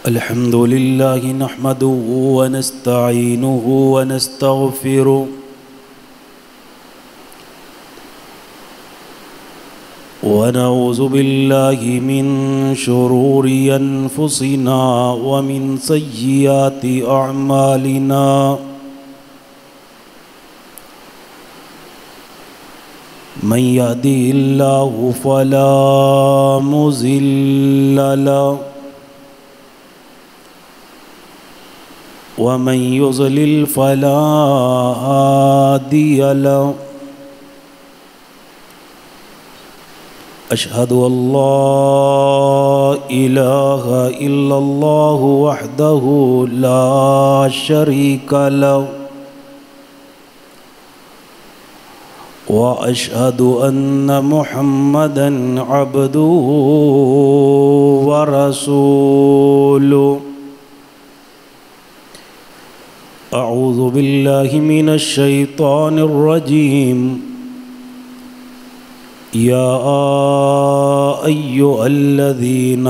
الحمد لله نحمده ونستعينه ونستغفره ونعوذ بالله من شرور أنفسنا ومن سيئات أعمالنا من يهده الله فلا مضل له ومن يضلل فلا هادي له أشهد أن لا إله إلا الله وحده لا شريك له وأشهد أن محمدًا عبده ورسوله أعوذ بالله من الشيطان الرجيم يا أيها الذين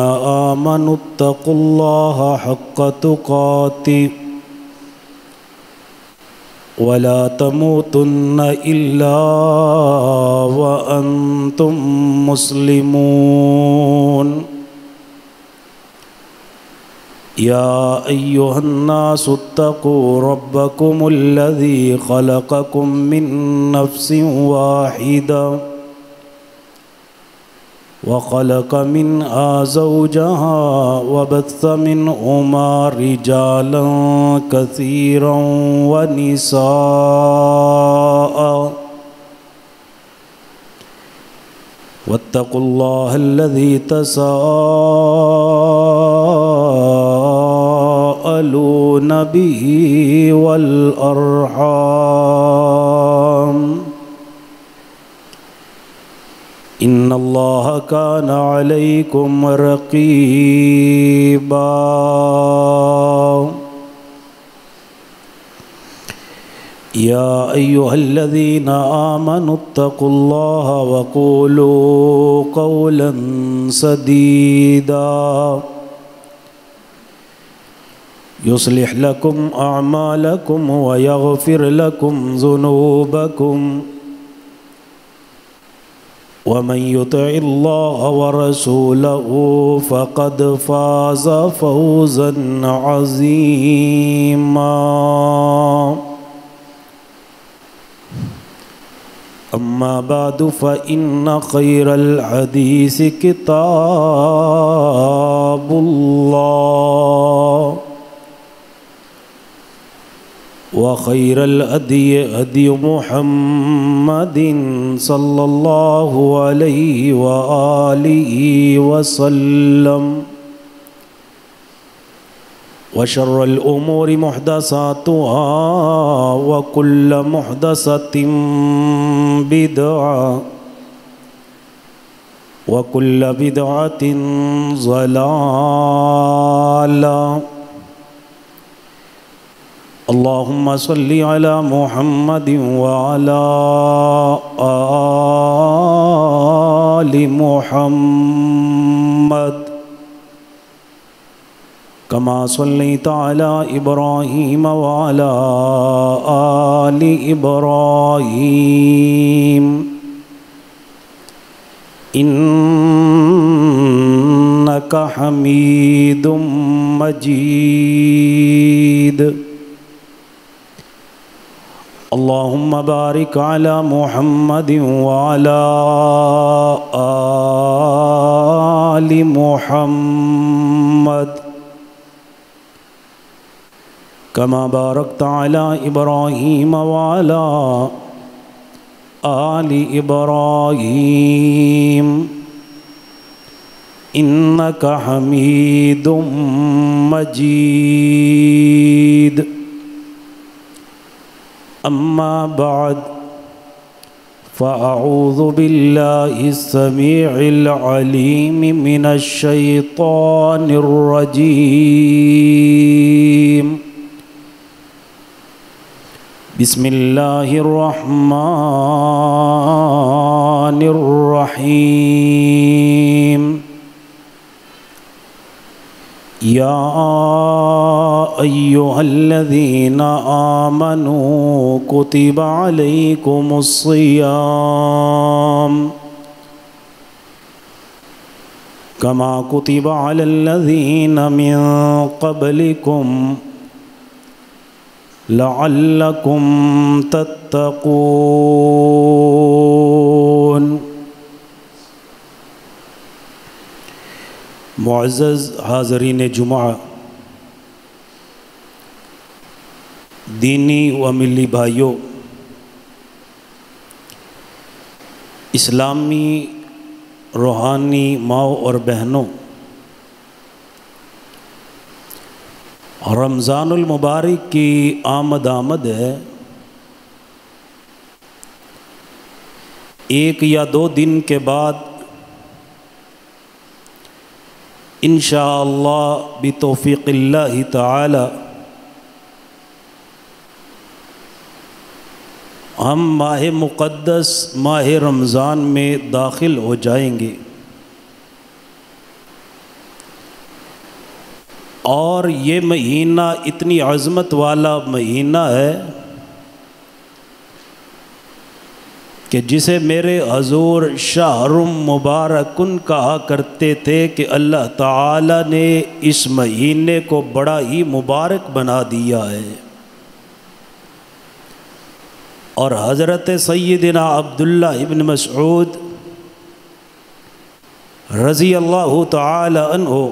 آمنوا اتقوا الله حق تقاته ولا تموتن إلا وأنتم مسلمون يا أيها الناس اتقوا ربكم الذي خلقكم من نفس واحدة وخلق منها زوجها وبث منهما رجالا كثيرا ونساء واتقوا الله الذي تساءلون به والأرحام إن الله كان عليكم رقيبا يا أيها الذين آمنوا اتقوا الله وقولوا قولا سديدا يصلح لكم أعمالكم ويغفر لكم ذنوبكم ومن يطع الله ورسوله فقد فاز فوزا عظيما أما بعد فإن خير الحديث كتاب الله وخير الهدي هدي محمد صلى الله عليه وآله وسلم وشر الأمور محدثاتها وكل محدثة بدعة وكل بدعة ضلالة اللهم صل على محمد وعلى آل محمد كما صليت على إبراهيم وعلى آل إبراهيم إنك حميد مجيد اللهم بارك على محمد وعلى آل محمد كما باركت على إبراهيم وعلى آل إبراهيم إنك حميد مجيد أما بعد فأعوذ بالله السميع العليم من الشيطان الرجيم بسم اللہ الرحمن الرحیم یا ایہا الذین آمنوا کتب علیکم الصیام کما کتب علی الذین من قبلکم لعلکم تتقون۔ معزز حاضرین جمعہ، دینی و ملی بھائیوں، اسلامی روحانی ماؤں اور بہنوں، رمضان المبارک کی آمد ہے۔ ایک یا دو دن کے بعد انشاءاللہ بتوفیق اللہ تعالی ہم ماہ مقدس ماہ رمضان میں داخل ہو جائیں گے، اور یہ مہینہ اتنی عظمت والا مہینہ ہے کہ جسے میرے حضور شہر مبارکن کہا کرتے تھے کہ اللہ تعالی نے اس مہینے کو بڑا ہی مبارک بنا دیا ہے۔ اور حضرت سیدنا عبداللہ ابن مسعود رضی اللہ تعالی عنہ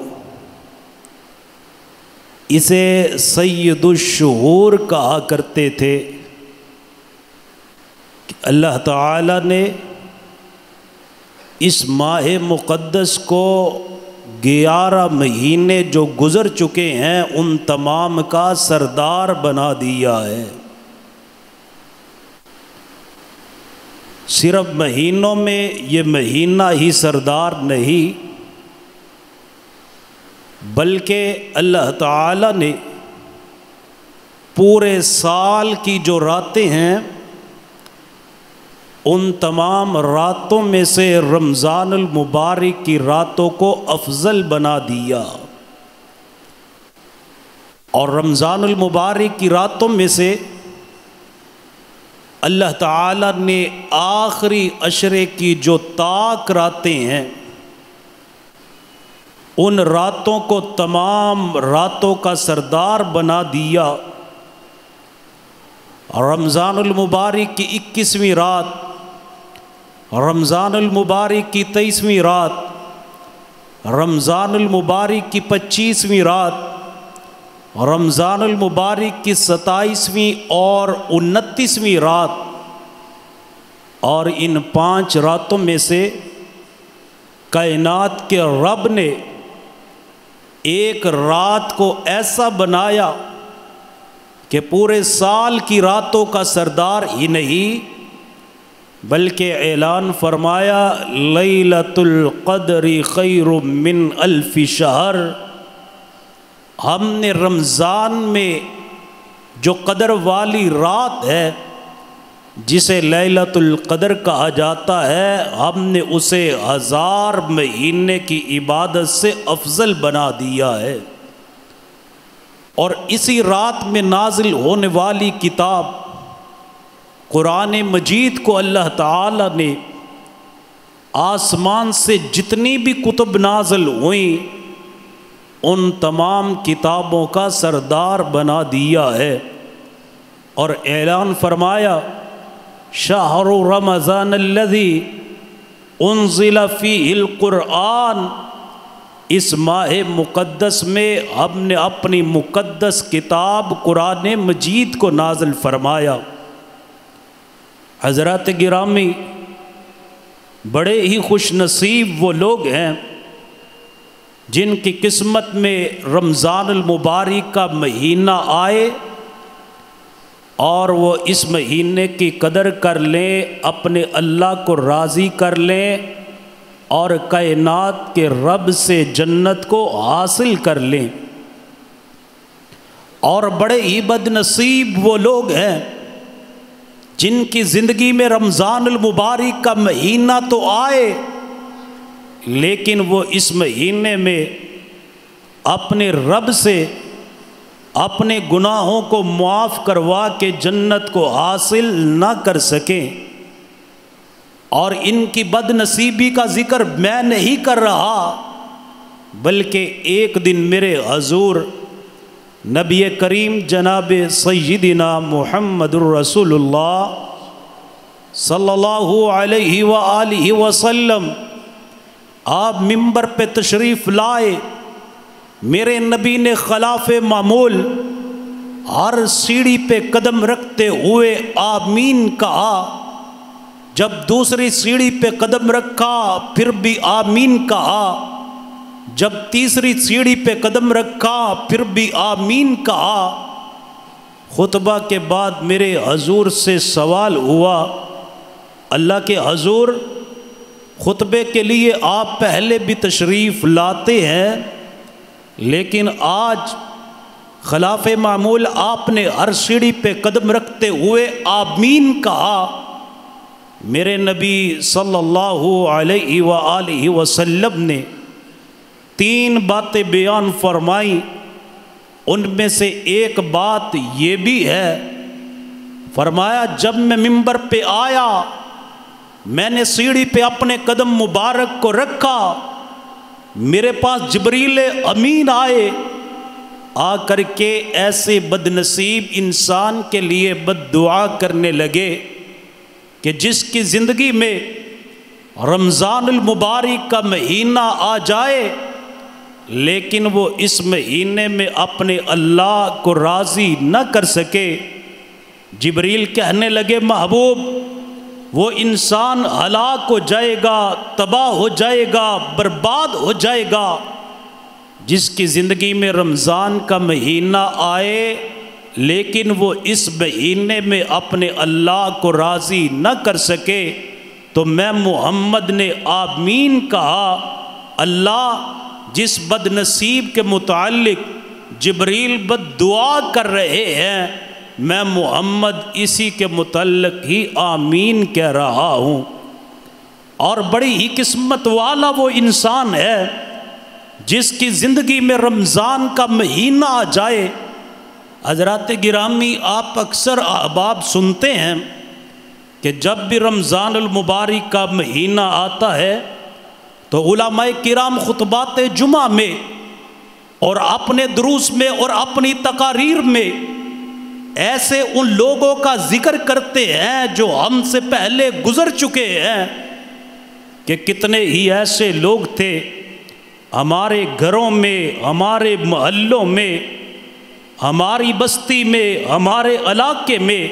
اسے سید الشہور کہا کرتے تھے کہ اللہ تعالی نے اس ماہ مقدس کو 11 مہینے جو گزر چکے ہیں ان تمام کا سردار بنا دیا ہے۔ صرف مہینوں میں یہ مہینہ ہی سردار نہیں، بلکہ اللہ تعالی نے پورے سال کی جو راتیں ہیں ان تمام راتوں میں سے رمضان المبارک کی راتوں کو افضل بنا دیا، اور رمضان المبارک کی راتوں میں سے اللہ تعالی نے آخری عشرے کی جو طاق راتیں ہیں ان راتوں کو تمام راتوں کا سردار بنا دیا۔ رمضان المبارک کی 21ویں رات، رمضان المبارک کی 23ویں رات، رمضان المبارک کی 25ویں رات، رمضان المبارک کی 27ویں اور 29ویں رات، اور ان 5 راتوں میں سے کائنات کے رب نے ایک رات کو ایسا بنایا کہ پورے سال کی راتوں کا سردار ہی نہیں بلکہ اعلان فرمایا لیلۃ القدر خیر من الف شہر۔ ہم نے رمضان میں جو قدر والی رات ہے جسے لیلۃ القدر کہا جاتا ہے، ہم نے اسے 1000 مہینے کی عبادت سے افضل بنا دیا ہے۔ اور اسی رات میں نازل ہونے والی کتاب قرآن مجید کو اللہ تعالی نے آسمان سے جتنی بھی کتب نازل ہوئیں ان تمام کتابوں کا سردار بنا دیا ہے، اور اعلان فرمایا شہر رمضان الذی انزل فیہ القرآن۔ اس ماہ مقدس میں ہم نے اپنی مقدس کتاب قرآن مجید کو نازل فرمایا۔ حضرات گرامی، بڑے ہی خوش نصیب وہ لوگ ہیں جن کی قسمت میں رمضان المبارک کا مہینہ آئے اور وہ اس مہینے کی قدر کر لیں، اپنے اللہ کو راضی کر لیں اور کائنات کے رب سے جنت کو حاصل کر لیں۔ اور بڑے ہی بد نصیب وہ لوگ ہیں جن کی زندگی میں رمضان المبارک کا مہینہ تو آئے لیکن وہ اس مہینے میں اپنے رب سے اپنے گناہوں کو معاف کروا کے جنت کو حاصل نہ کر سکیں. اور ان کی بد نصیبی کا ذکر میں نہیں کر رہا، بلکہ ایک دن میرے حضور نبی کریم جناب سیدنا محمد الرسول اللہ صلی اللہ علیہ وآلہ وسلم آپ ممبر پہ تشریف لائے. میرے نبی نے خلاف معمول ہر سیڑھی پہ قدم رکھتے ہوئے آمین کہا. جب دوسری سیڑھی پہ قدم رکھا پھر بھی آمین کہا. جب تیسری سیڑھی پہ قدم رکھا پھر بھی آمین کہا. خطبہ کے بعد میرے حضور سے سوال ہوا، اللہ کے حضور خطبے کے لیے آپ پہلے بھی تشریف لاتے ہیں لیکن آج خلاف معمول آپ نے ہر سیڑھی پہ قدم رکھتے ہوئے آمین کہا. میرے نبی صلی اللہ علیہ وآلہ وسلم نے 3 باتیں بیان فرمائیں. ان میں سے ایک بات یہ بھی ہے، فرمایا جب میں ممبر پہ آیا میں نے سیڑھی پہ اپنے قدم مبارک کو رکھا، میرے پاس جبریل امین آئے، آ کر کے ایسے بد نصیب انسان کے لیے بد دعا کرنے لگے کہ جس کی زندگی میں رمضان المبارک کا مہینہ آ جائے لیکن وہ اس مہینے میں اپنے اللہ کو راضی نہ کر سکے. جبریل کہنے لگے محبوب وہ انسان ہلاک ہو جائے گا، تباہ ہو جائے گا، برباد ہو جائے گا جس کی زندگی میں رمضان کا مہینہ آئے لیکن وہ اس مہینے میں اپنے اللہ کو راضی نہ کر سکے. تو میں محمد نے آمین کہا. اللہ جس بد نصیب کے متعلق جبریل بد دعا کر رہے ہیں میں محمد اسی کے متعلق ہی آمین کہہ رہا ہوں. اور بڑی ہی قسمت والا وہ انسان ہے جس کی زندگی میں رمضان کا مہینہ آ جائے. حضرات گرامی آپ اکثر احباب سنتے ہیں کہ جب بھی رمضان المبارک کا مہینہ آتا ہے تو علماء کرام خطبات جمعہ میں اور اپنے دروس میں اور اپنی تقاریر میں ایسے ان لوگوں کا ذکر کرتے ہیں جو ہم سے پہلے گزر چکے ہیں کہ کتنے ہی ایسے لوگ تھے ہمارے گھروں میں، ہمارے محلوں میں، ہماری بستی میں، ہمارے علاقے میں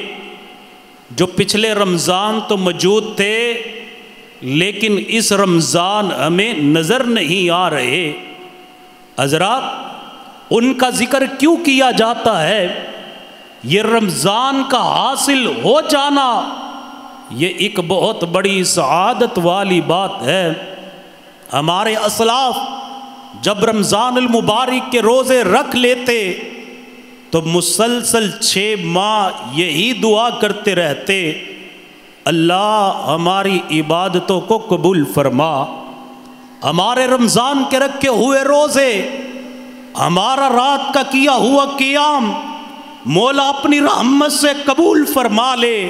جو پچھلے رمضان تو موجود تھے لیکن اس رمضان ہمیں نظر نہیں آ رہے. حضرات ان کا ذکر کیوں کیا جاتا ہے؟ یہ رمضان کا حاصل ہو جانا یہ ایک بہت بڑی سعادت والی بات ہے. ہمارے اسلاف جب رمضان المبارک کے روزے رکھ لیتے تو مسلسل 6 ماہ یہی دعا کرتے رہتے، اللہ ہماری عبادتوں کو قبول فرما، ہمارے رمضان کے رکھے ہوئے روزے، ہمارا رات کا کیا ہوا قیام مولا اپنی رحمت سے قبول فرما لے.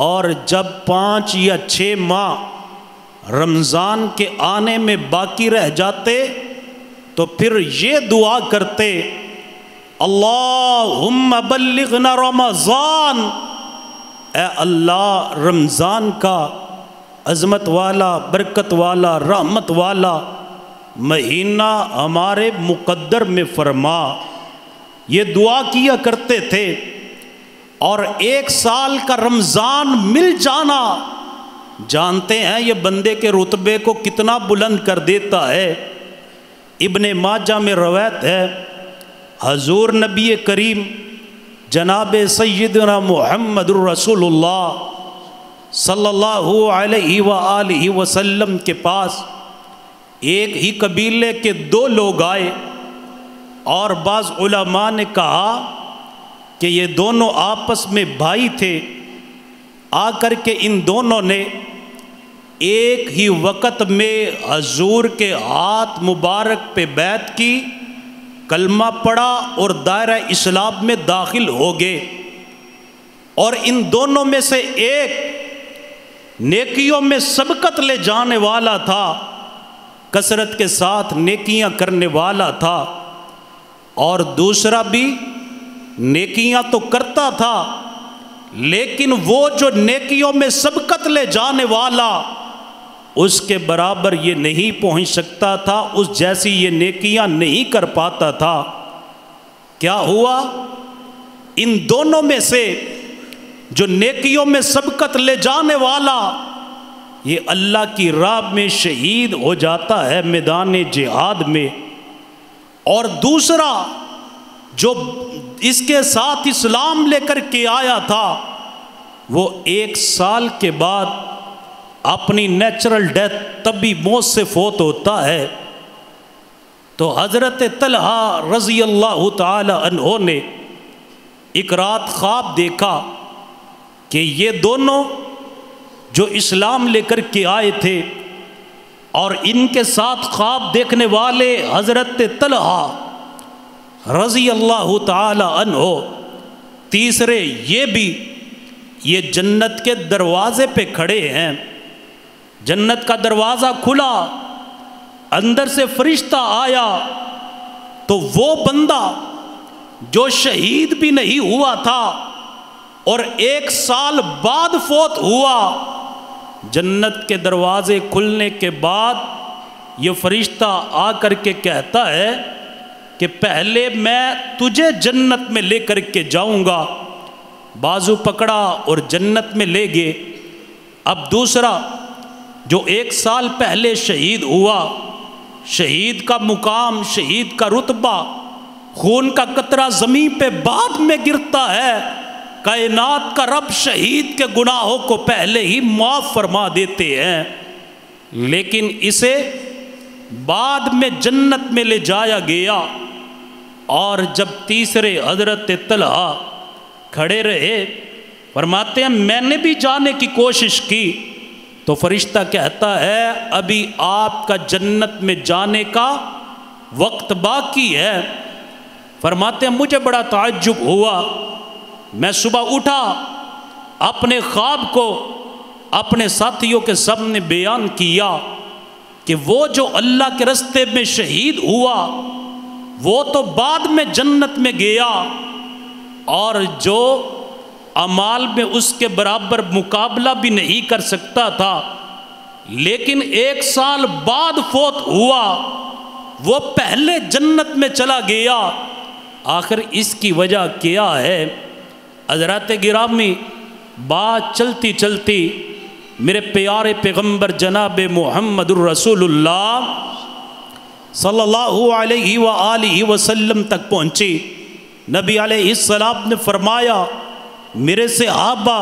اور جب 5 یا 6 ماہ رمضان کے آنے میں باقی رہ جاتے تو پھر یہ دعا کرتے، اللہم بلغنا رمضان، اے اللہ رمضان کا عظمت والا، برکت والا، رحمت والا مہینہ ہمارے مقدر میں فرما. یہ دعا کیا کرتے تھے. اور 1 سال کا رمضان مل جانا جانتے ہیں یہ بندے کے رتبے کو کتنا بلند کر دیتا ہے. ابن ماجہ میں روایت ہے حضور نبی کریم جناب سیدنا محمد الرسول اللہ صلی اللہ علیہ وآلہ وسلم کے پاس ایک ہی قبیلے کے 2 لوگ آئے اور بعض علماء نے کہا کہ یہ دونوں آپس میں بھائی تھے آ کر کے ان دونوں نے ایک ہی وقت میں حضور کے ہاتھ مبارک پہ بیعت کی، کلمہ پڑھا اور دائرہ اسلام میں داخل ہو گئے۔ اور ان دونوں میں سے ایک نیکیوں میں سبقت لے جانے والا تھا، کثرت کے ساتھ نیکیاں کرنے والا تھا، اور دوسرا بھی نیکیاں تو کرتا تھا، لیکن وہ جو نیکیوں میں سبقت لے جانے والا اس کے برابر یہ نہیں پہنچ سکتا تھا، اس جیسی یہ نیکیاں نہیں کر پاتا تھا۔ کیا ہوا؟ ان دونوں میں سے جو نیکیوں میں سبقت لے جانے والا یہ اللہ کی راہ میں شہید ہو جاتا ہے میدان جہاد میں، اور دوسرا جو اس کے ساتھ اسلام لے کر کے آیا تھا وہ 1 سال کے بعد اپنی نیچرل ڈیتھ طبی موت سے فوت ہوتا ہے۔ تو حضرت طلحہ رضی اللہ تعالی عنہ نے ایک رات خواب دیکھا کہ یہ دونوں جو اسلام لے کر کے آئے تھے اور ان کے ساتھ خواب دیکھنے والے حضرت طلحہ رضی اللہ تعالی عنہ، تیسرے یہ بھی، یہ جنت کے دروازے پہ کھڑے ہیں۔ جنت کا دروازہ کھلا، اندر سے فرشتہ آیا، تو وہ بندہ جو شہید بھی نہیں ہوا تھا اور 1 سال بعد فوت ہوا، جنت کے دروازے کھلنے کے بعد یہ فرشتہ آ کر کے کہتا ہے کہ پہلے میں تجھے جنت میں لے کر کے جاؤں گا، بازو پکڑا اور جنت میں لے گئے۔ اب دوسرا جو 1 سال پہلے شہید ہوا، شہید کا مقام، شہید کا رتبہ، خون کا قطرہ زمین پہ بعد میں گرتا ہے، کائنات کا رب شہید کے گناہوں کو پہلے ہی معاف فرما دیتے ہیں، لیکن اسے بعد میں جنت میں لے جایا گیا۔ اور جب تیسرے حضرت طلحہ کھڑے رہے، فرماتے ہیں میں نے بھی جانے کی کوشش کی، تو فرشتہ کہتا ہے ابھی آپ کا جنت میں جانے کا وقت باقی ہے۔ فرماتے ہیں مجھے بڑا تعجب ہوا، میں صبح اٹھا، اپنے خواب کو اپنے ساتھیوں کے سامنے بیان کیا کہ وہ جو اللہ کے راستے میں شہید ہوا وہ تو بعد میں جنت میں گیا، اور جو اعمال میں اس کے برابر مقابلہ بھی نہیں کر سکتا تھا، لیکن 1 سال بعد فوت ہوا، وہ پہلے جنت میں چلا گیا۔ آخر اس کی وجہ کیا ہے؟ حضرات گرامی، بات چلتی چلتی میرے پیارے پیغمبر جناب محمد الرسول اللہ صلی اللہ علیہ وآلہ وسلم تک پہنچی۔ نبی علیہ السلام نے فرمایا میرے صحابہ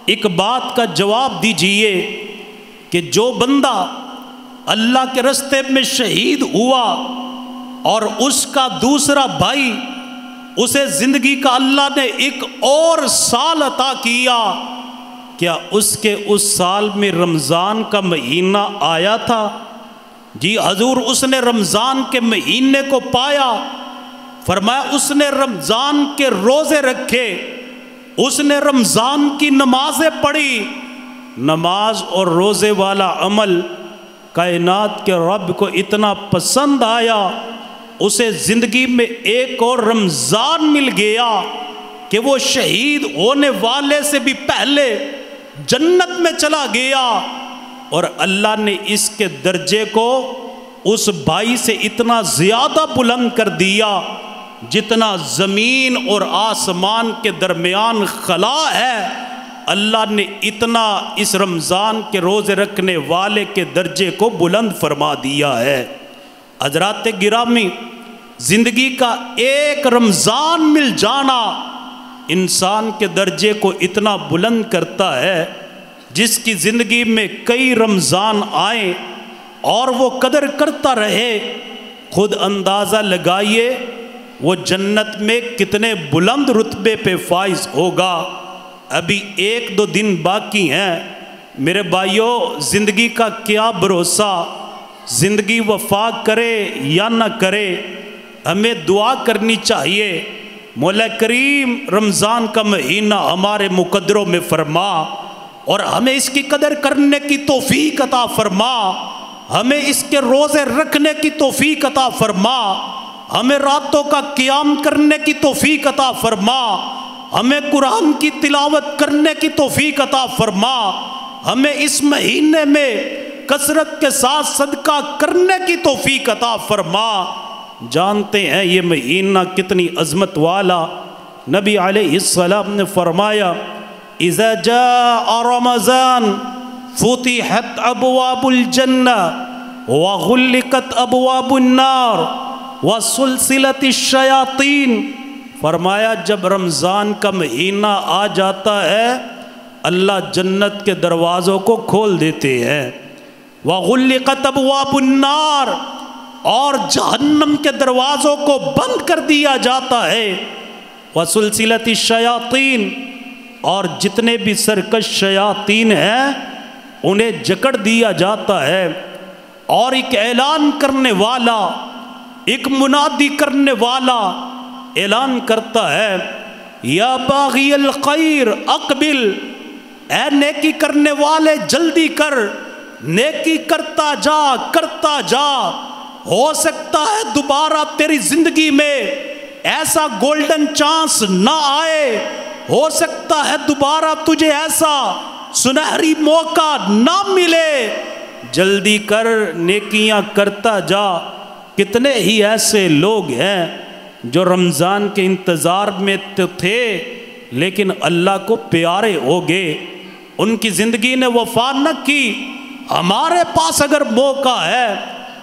ایک بات کا جواب دیجئے کہ جو بندہ اللہ کے راستے میں شہید ہوا اور اس کا دوسرا بھائی اسے زندگی کا اللہ نے ایک اور سال عطا کیا، کیا اس کے اس سال میں رمضان کا مہینہ آیا تھا؟ جی حضور، اس نے رمضان کے مہینے کو پایا۔ فرمایا اس نے رمضان کے روزے رکھے، اس نے رمضان کی نمازیں پڑھی۔ نماز اور روزے والا عمل کائنات کے رب کو اتنا پسند آیا، اسے زندگی میں ایک اور رمضان مل گیا کہ وہ شہید ہونے والے سے بھی پہلے جنت میں چلا گیا، اور اللہ نے اس کے درجے کو اس بھائی سے اتنا زیادہ بلند کر دیا جتنا زمین اور آسمان کے درمیان خلا ہے۔ اللہ نے اتنا اس رمضان کے روزے رکھنے والے کے درجے کو بلند فرما دیا ہے۔ حضرات گرامی، زندگی کا ایک رمضان مل جانا انسان کے درجے کو اتنا بلند کرتا ہے، جس کی زندگی میں کئی رمضان آئیں اور وہ قدر کرتا رہے، خود اندازہ لگائیے وہ جنت میں کتنے بلند رتبے پہ فائز ہوگا۔ ابھی 1-2 دن باقی ہیں۔ میرے بھائیوں، زندگی کا کیا بھروسہ، زندگی وفا کرے یا نہ کرے، ہمیں دعا کرنی چاہیے مولا کریم رمضان کا مہینہ ہمارے مقدروں میں فرما اور ہمیں اس کی قدر کرنے کی توفیق عطا فرما، ہمیں اس کے روزے رکھنے کی توفیق عطا فرما، ہمیں راتوں کا قیام کرنے کی توفیق عطا فرما، ہمیں قرآن کی تلاوت کرنے کی توفیق عطا فرما، ہمیں اس مہینے میں کثرت کے ساتھ صدقہ کرنے کی توفیق عطا فرما۔ جانتے ہیں یہ مہینہ کتنی عظمت والا، نبی علیہ السلام نے فرمایا اذا جاء رمضان فتحت ابواب الجنہ وغلقت ابواب النار وسلسلت الشیاطین۔ فرمایا جب رمضان کا مہینہ آ جاتا ہے اللہ جنت کے دروازوں کو کھول دیتے ہیں، وغلقت ابواب النار، اور جہنم کے دروازوں کو بند کر دیا جاتا ہے، وسلسلت الشیاطین، اور جتنے بھی سرکش شیاطین ہیں انہیں جکڑ دیا جاتا ہے، اور ایک اعلان کرنے والا، ایک منادی کرنے والا اعلان کرتا ہے یا باغی الخیر اقبل، اے نیکی کرنے والے جلدی کر، نیکی کرتا جا، ہو سکتا ہے دوبارہ تیری زندگی میں ایسا گولڈن چانس نہ آئے، ہو سکتا ہے دوبارہ تجھے ایسا سنہری موقع نہ ملے، جلدی کر نیکیاں کرتا جا۔ کتنے ہی ایسے لوگ ہیں جو رمضان کے انتظار میں تو تھے لیکن اللہ کو پیارے ہو گئے، ان کی زندگی نے وفا نہ کی۔ ہمارے پاس اگر موقع ہے،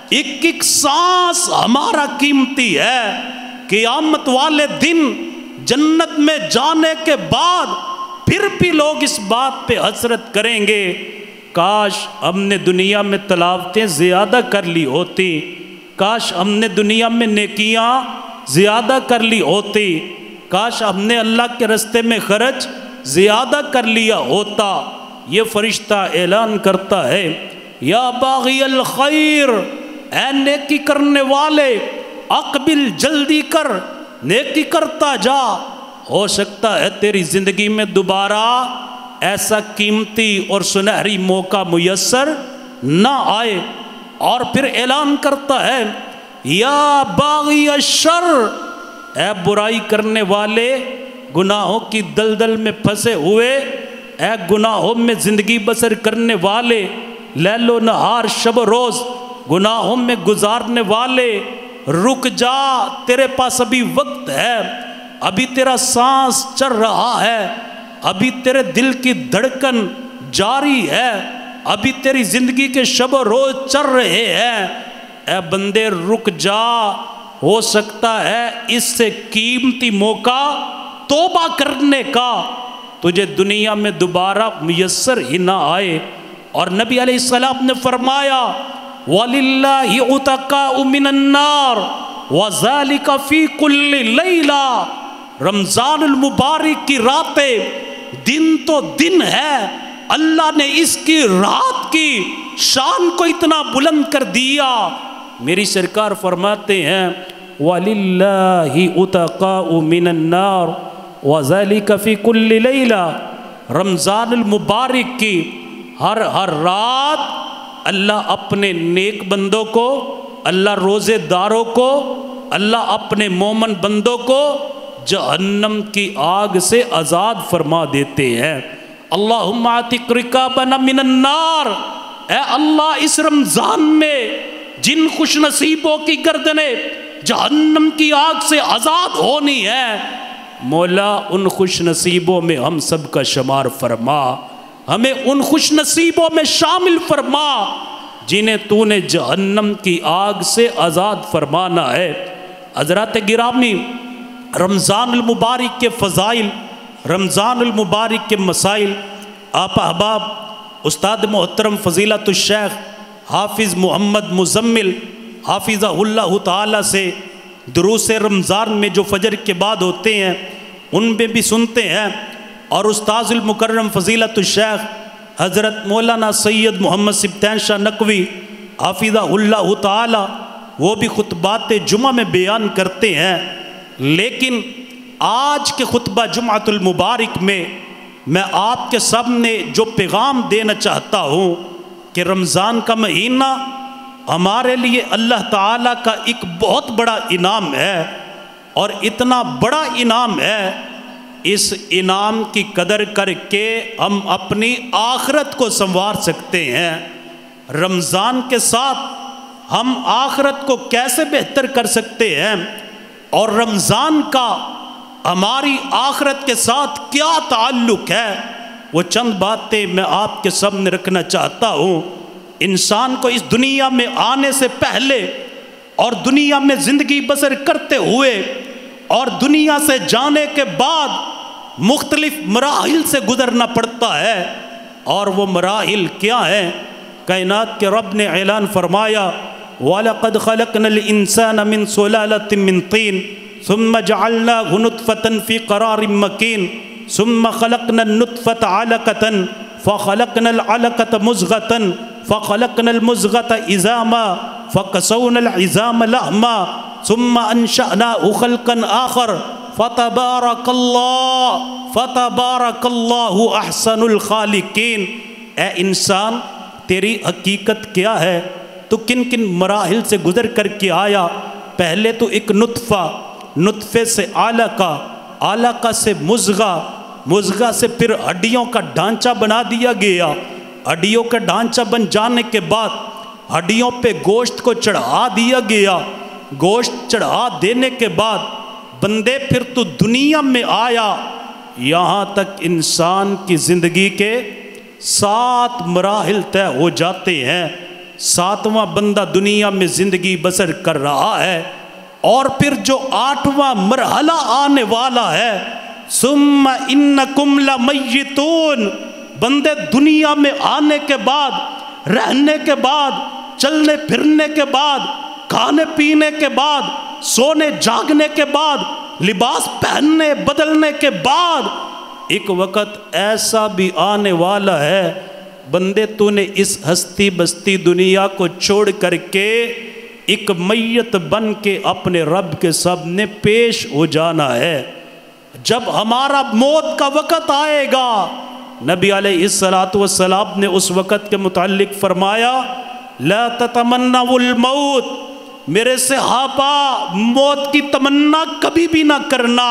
ایک ایک سانس ہمارا قیمتی ہے، قیامت والے دن جنت میں جانے کے بعد پھر بھی لوگ اس بات پہ حسرت کریں گے کاش ہم نے دنیا میں تلاوتیں زیادہ کر لی ہوتی، کاش ہم نے دنیا میں نیکیاں زیادہ کر لی ہوتی، کاش ہم نے اللہ کے رستے میں خرچ زیادہ کر لیا ہوتا۔ یہ فرشتہ اعلان کرتا ہے یا باغی الخیر، اے نیکی کرنے والے اقبل، جلدی کر، نیکی کرتا جا، ہو سکتا ہے تیری زندگی میں دوبارہ ایسا قیمتی اور سنہری موقع میسر نہ آئے۔ اور پھر اعلان کرتا ہے یا باغی الشر، اے برائی کرنے والے، گناہوں کی دلدل میں پھنسے ہوئے، اے گناہوں میں زندگی بسر کرنے والے، لیل و نہار شب و روز گناہوں میں گزارنے والے، رک جا، تیرے پاس ابھی وقت ہے، ابھی تیرا سانس چل رہا ہے، ابھی تیرے دل کی دھڑکن جاری ہے، ابھی تیری زندگی کے شب و روز چل رہے ہیں، اے بندے رک جا، ہو سکتا ہے اس سے قیمتی موقع توبہ کرنے کا تجھے دنیا میں دوبارہ میسر ہی نہ آئے۔ اور نبی علیہ السلام نے فرمایا وَلِلَّهِ عُتَقَاءُ مِنَ النَّارِ وَذَلِكَ فِي كُلِّ لَيْلَةٍ۔ رمضان المبارک کی راتیں دن تو دن ہے، اللہ نے اس کی رات کی شان کو اتنا بلند کر دیا، میری سرکار فرماتے ہیں وَلِلَّهِ عُتَقَاءُ مِنَ النَّارِ وَذَلِكَ فِي كُلِّ لَيْلَةٍ۔ رمضان المبارک کی ہر رات اللہ اپنے نیک بندوں کو، اللہ روزے داروں کو، اللہ اپنے مومن بندوں کو جہنم کی آگ سے آزاد فرما دیتے ہیں۔ اللہم اعتق رقابنا من النار، اے اللہ اس رمضان میں جن خوش نصیبوں کی گردنیں جہنم کی آگ سے آزاد ہونی ہے، مولا ان خوش نصیبوں میں ہم سب کا شمار فرما، ہمیں ان خوش نصیبوں میں شامل فرما جنہیں تو نے جہنم کی آگ سے آزاد فرمانا ہے۔ حضرات گرامی، رمضان المبارک کے فضائل، رمضان المبارک کے مسائل، آپ احباب استاد محترم فضیلت الشیخ حافظ محمد مزمل حافظہ اللہ تعالی سے دروس رمضان میں جو فجر کے بعد ہوتے ہیں ان میں بھی سنتے ہیں۔ اور استاذ المکرم فضیلت الشیخ حضرت مولانا سید محمد سبطین شاہ نقوی حافظہ اللہ تعالی وہ بھی خطبات جمعہ میں بیان کرتے ہیں، لیکن آج کے خطبہ جمعۃ المبارک میں میں آپ کے سامنے جو پیغام دینا چاہتا ہوں کہ رمضان کا مہینہ ہمارے لیے اللہ تعالیٰ کا ایک بہت بڑا انعام ہے، اور اتنا بڑا انعام ہے، اس انعام کی قدر کر کے ہم اپنی آخرت کو سنوار سکتے ہیں۔ رمضان کے ساتھ ہم آخرت کو کیسے بہتر کر سکتے ہیں، اور رمضان کا ہماری آخرت کے ساتھ کیا تعلق ہے، وہ چند باتیں میں آپ کے سامنے رکھنا چاہتا ہوں۔ انسان کو اس دنیا میں آنے سے پہلے اور دنیا میں زندگی بسر کرتے ہوئے اور دنیا سے جانے کے بعد مختلف مراحل سے گزرنا پڑتا ہے، اور وہ مراحل کیا ہیں؟ کائنات کے رب نے اعلان فرمایا وَلَقَدْ خَلَقْنَا الْإِنسَانَ مِنْ سُلَالَةٍ مِّن طِينٍ ثُمَّ جَعَلْنَاهُ نُطْفَةً فِي قَرَارٍ مَّكِينٍ ثُمَّ خَلَقْنَا النُّطْفَةَ عَلَقَةً فَخَلَقْنَا الْعَلَقَةَ مُضْغَةً فَخَلَقْنَا الْمُضْغَةَ عِظَامًا فَكَسَوْنَا الْعِظَامَ لَحْمًا ثُمَّ أَنشَأْنَاهُ خَلْقًا آخَرَ فَتَبَارَكَ اللَّهُ أَحْسَنُ الْخَالِقِينَ۔ اے انسان، تیری حقیقت کیا ہے؟ تو کن کن مراحل سے گزر کر کے آیا؟ پہلے تو ایک نطفہ، نطفے سے علقہ، علقہ سے مضغہ، مضغہ سے پھر ہڈیوں کا ڈھانچہ بنا دیا گیا۔ ہڈیوں کا ڈھانچہ بن جانے کے بعد ہڈیوں پہ گوشت کو چڑھا دیا گیا۔ گوشت چڑھا دینے کے بعد بندے پھر تو دنیا میں آیا۔ یہاں تک انسان کی زندگی کے 7 مراحل طے ہو جاتے ہیں۔ 7واں بندہ دنیا میں زندگی بسر کر رہا ہے، اور پھر جو 8واں مرحلہ آنے والا ہے ثم انکم لمیتون، بندے دنیا میں آنے کے بعد، رہنے کے بعد، چلنے پھرنے کے بعد، کھانے پینے کے بعد، سونے جاگنے کے بعد، لباس پہننے بدلنے کے بعد ایک وقت ایسا بھی آنے والا ہے بندے تو نے اس ہستی بستی دنیا کو چھوڑ کر کے ایک میت بن کے اپنے رب کے سامنے پیش ہو جانا ہے۔ جب ہمارا موت کا وقت آئے گا، نبی علیہ السلام نے اس وقت کے متعلق فرمایا لا تتمنوا الموت، میرے صحابہ موت کی تمنا کبھی بھی نہ کرنا۔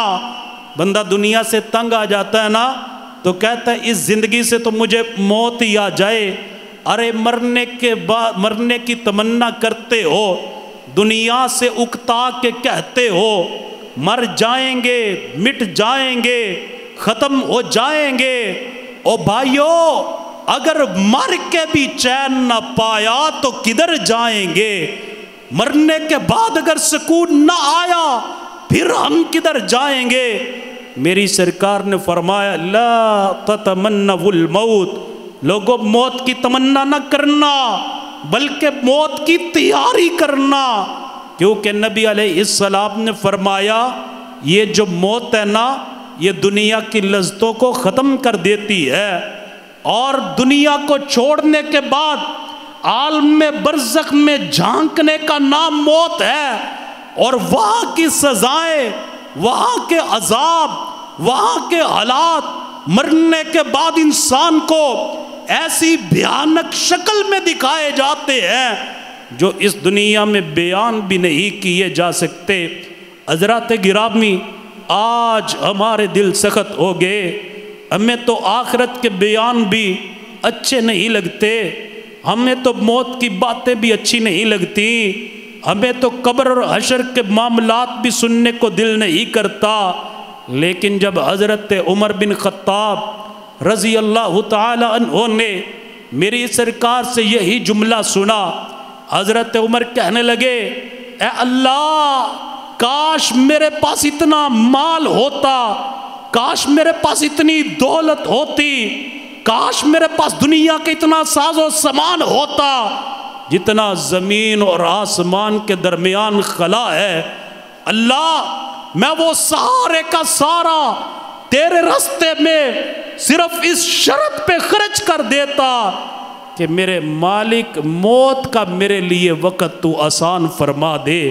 بندہ دنیا سے تنگ آ جاتا ہے نا تو کہتا ہے اس زندگی سے تو مجھے موت ہی آ جائے۔ ارے مرنے کے بعد مرنے کی تمنا کرتے ہو، دنیا سے اکتا کے کہتے ہو مر جائیں گے، مٹ جائیں گے، ختم ہو جائیں گے۔ او بھائیو، اگر مر کے بھی چین نہ پایا تو کدھر جائیں گے؟ مرنے کے بعد اگر سکون نہ آیا پھر ہم کدھر جائیں گے؟ میری سرکار نے فرمایا لا تتمنوا الموت، لوگوں موت کی تمنا نہ کرنا بلکہ موت کی تیاری کرنا، کیونکہ نبی علیہ السلام نے فرمایا یہ جو موت ہے نا یہ دنیا کی لذتوں کو ختم کر دیتی ہے، اور دنیا کو چھوڑنے کے بعد عالم برزخ میں جھانکنے کا نام موت ہے، اور وہاں کی سزائیں، وہاں کے عذاب، وہاں کے حالات مرنے کے بعد انسان کو ایسی بھیانک شکل میں دکھائے جاتے ہیں جو اس دنیا میں بیان بھی نہیں کیے جا سکتے۔ حضرات گرامی، آج ہمارے دل سخت ہو گئے، ہمیں تو آخرت کے بیان بھی اچھے نہیں لگتے، ہمیں تو موت کی باتیں بھی اچھی نہیں لگتی، ہمیں تو قبر اور حشر کے معاملات بھی سننے کو دل نہیں کرتا۔ لیکن جب حضرت عمر بن خطاب رضی اللہ تعالی عنہ نے میری سرکار سے یہی جملہ سنا، حضرت عمر کہنے لگے اے اللہ، کاش میرے پاس اتنا مال ہوتا، کاش میرے پاس اتنی دولت ہوتی، کاش میرے پاس دنیا کا اتنا ساز و سامان ہوتا جتنا زمین اور آسمان کے درمیان خلا ہے۔ اللہ، میں وہ سارے کا سارا تیرے راستے میں صرف اس شرط پہ خرچ کر دیتا کہ میرے مالک موت کا میرے لیے وقت تو آسان فرما دے،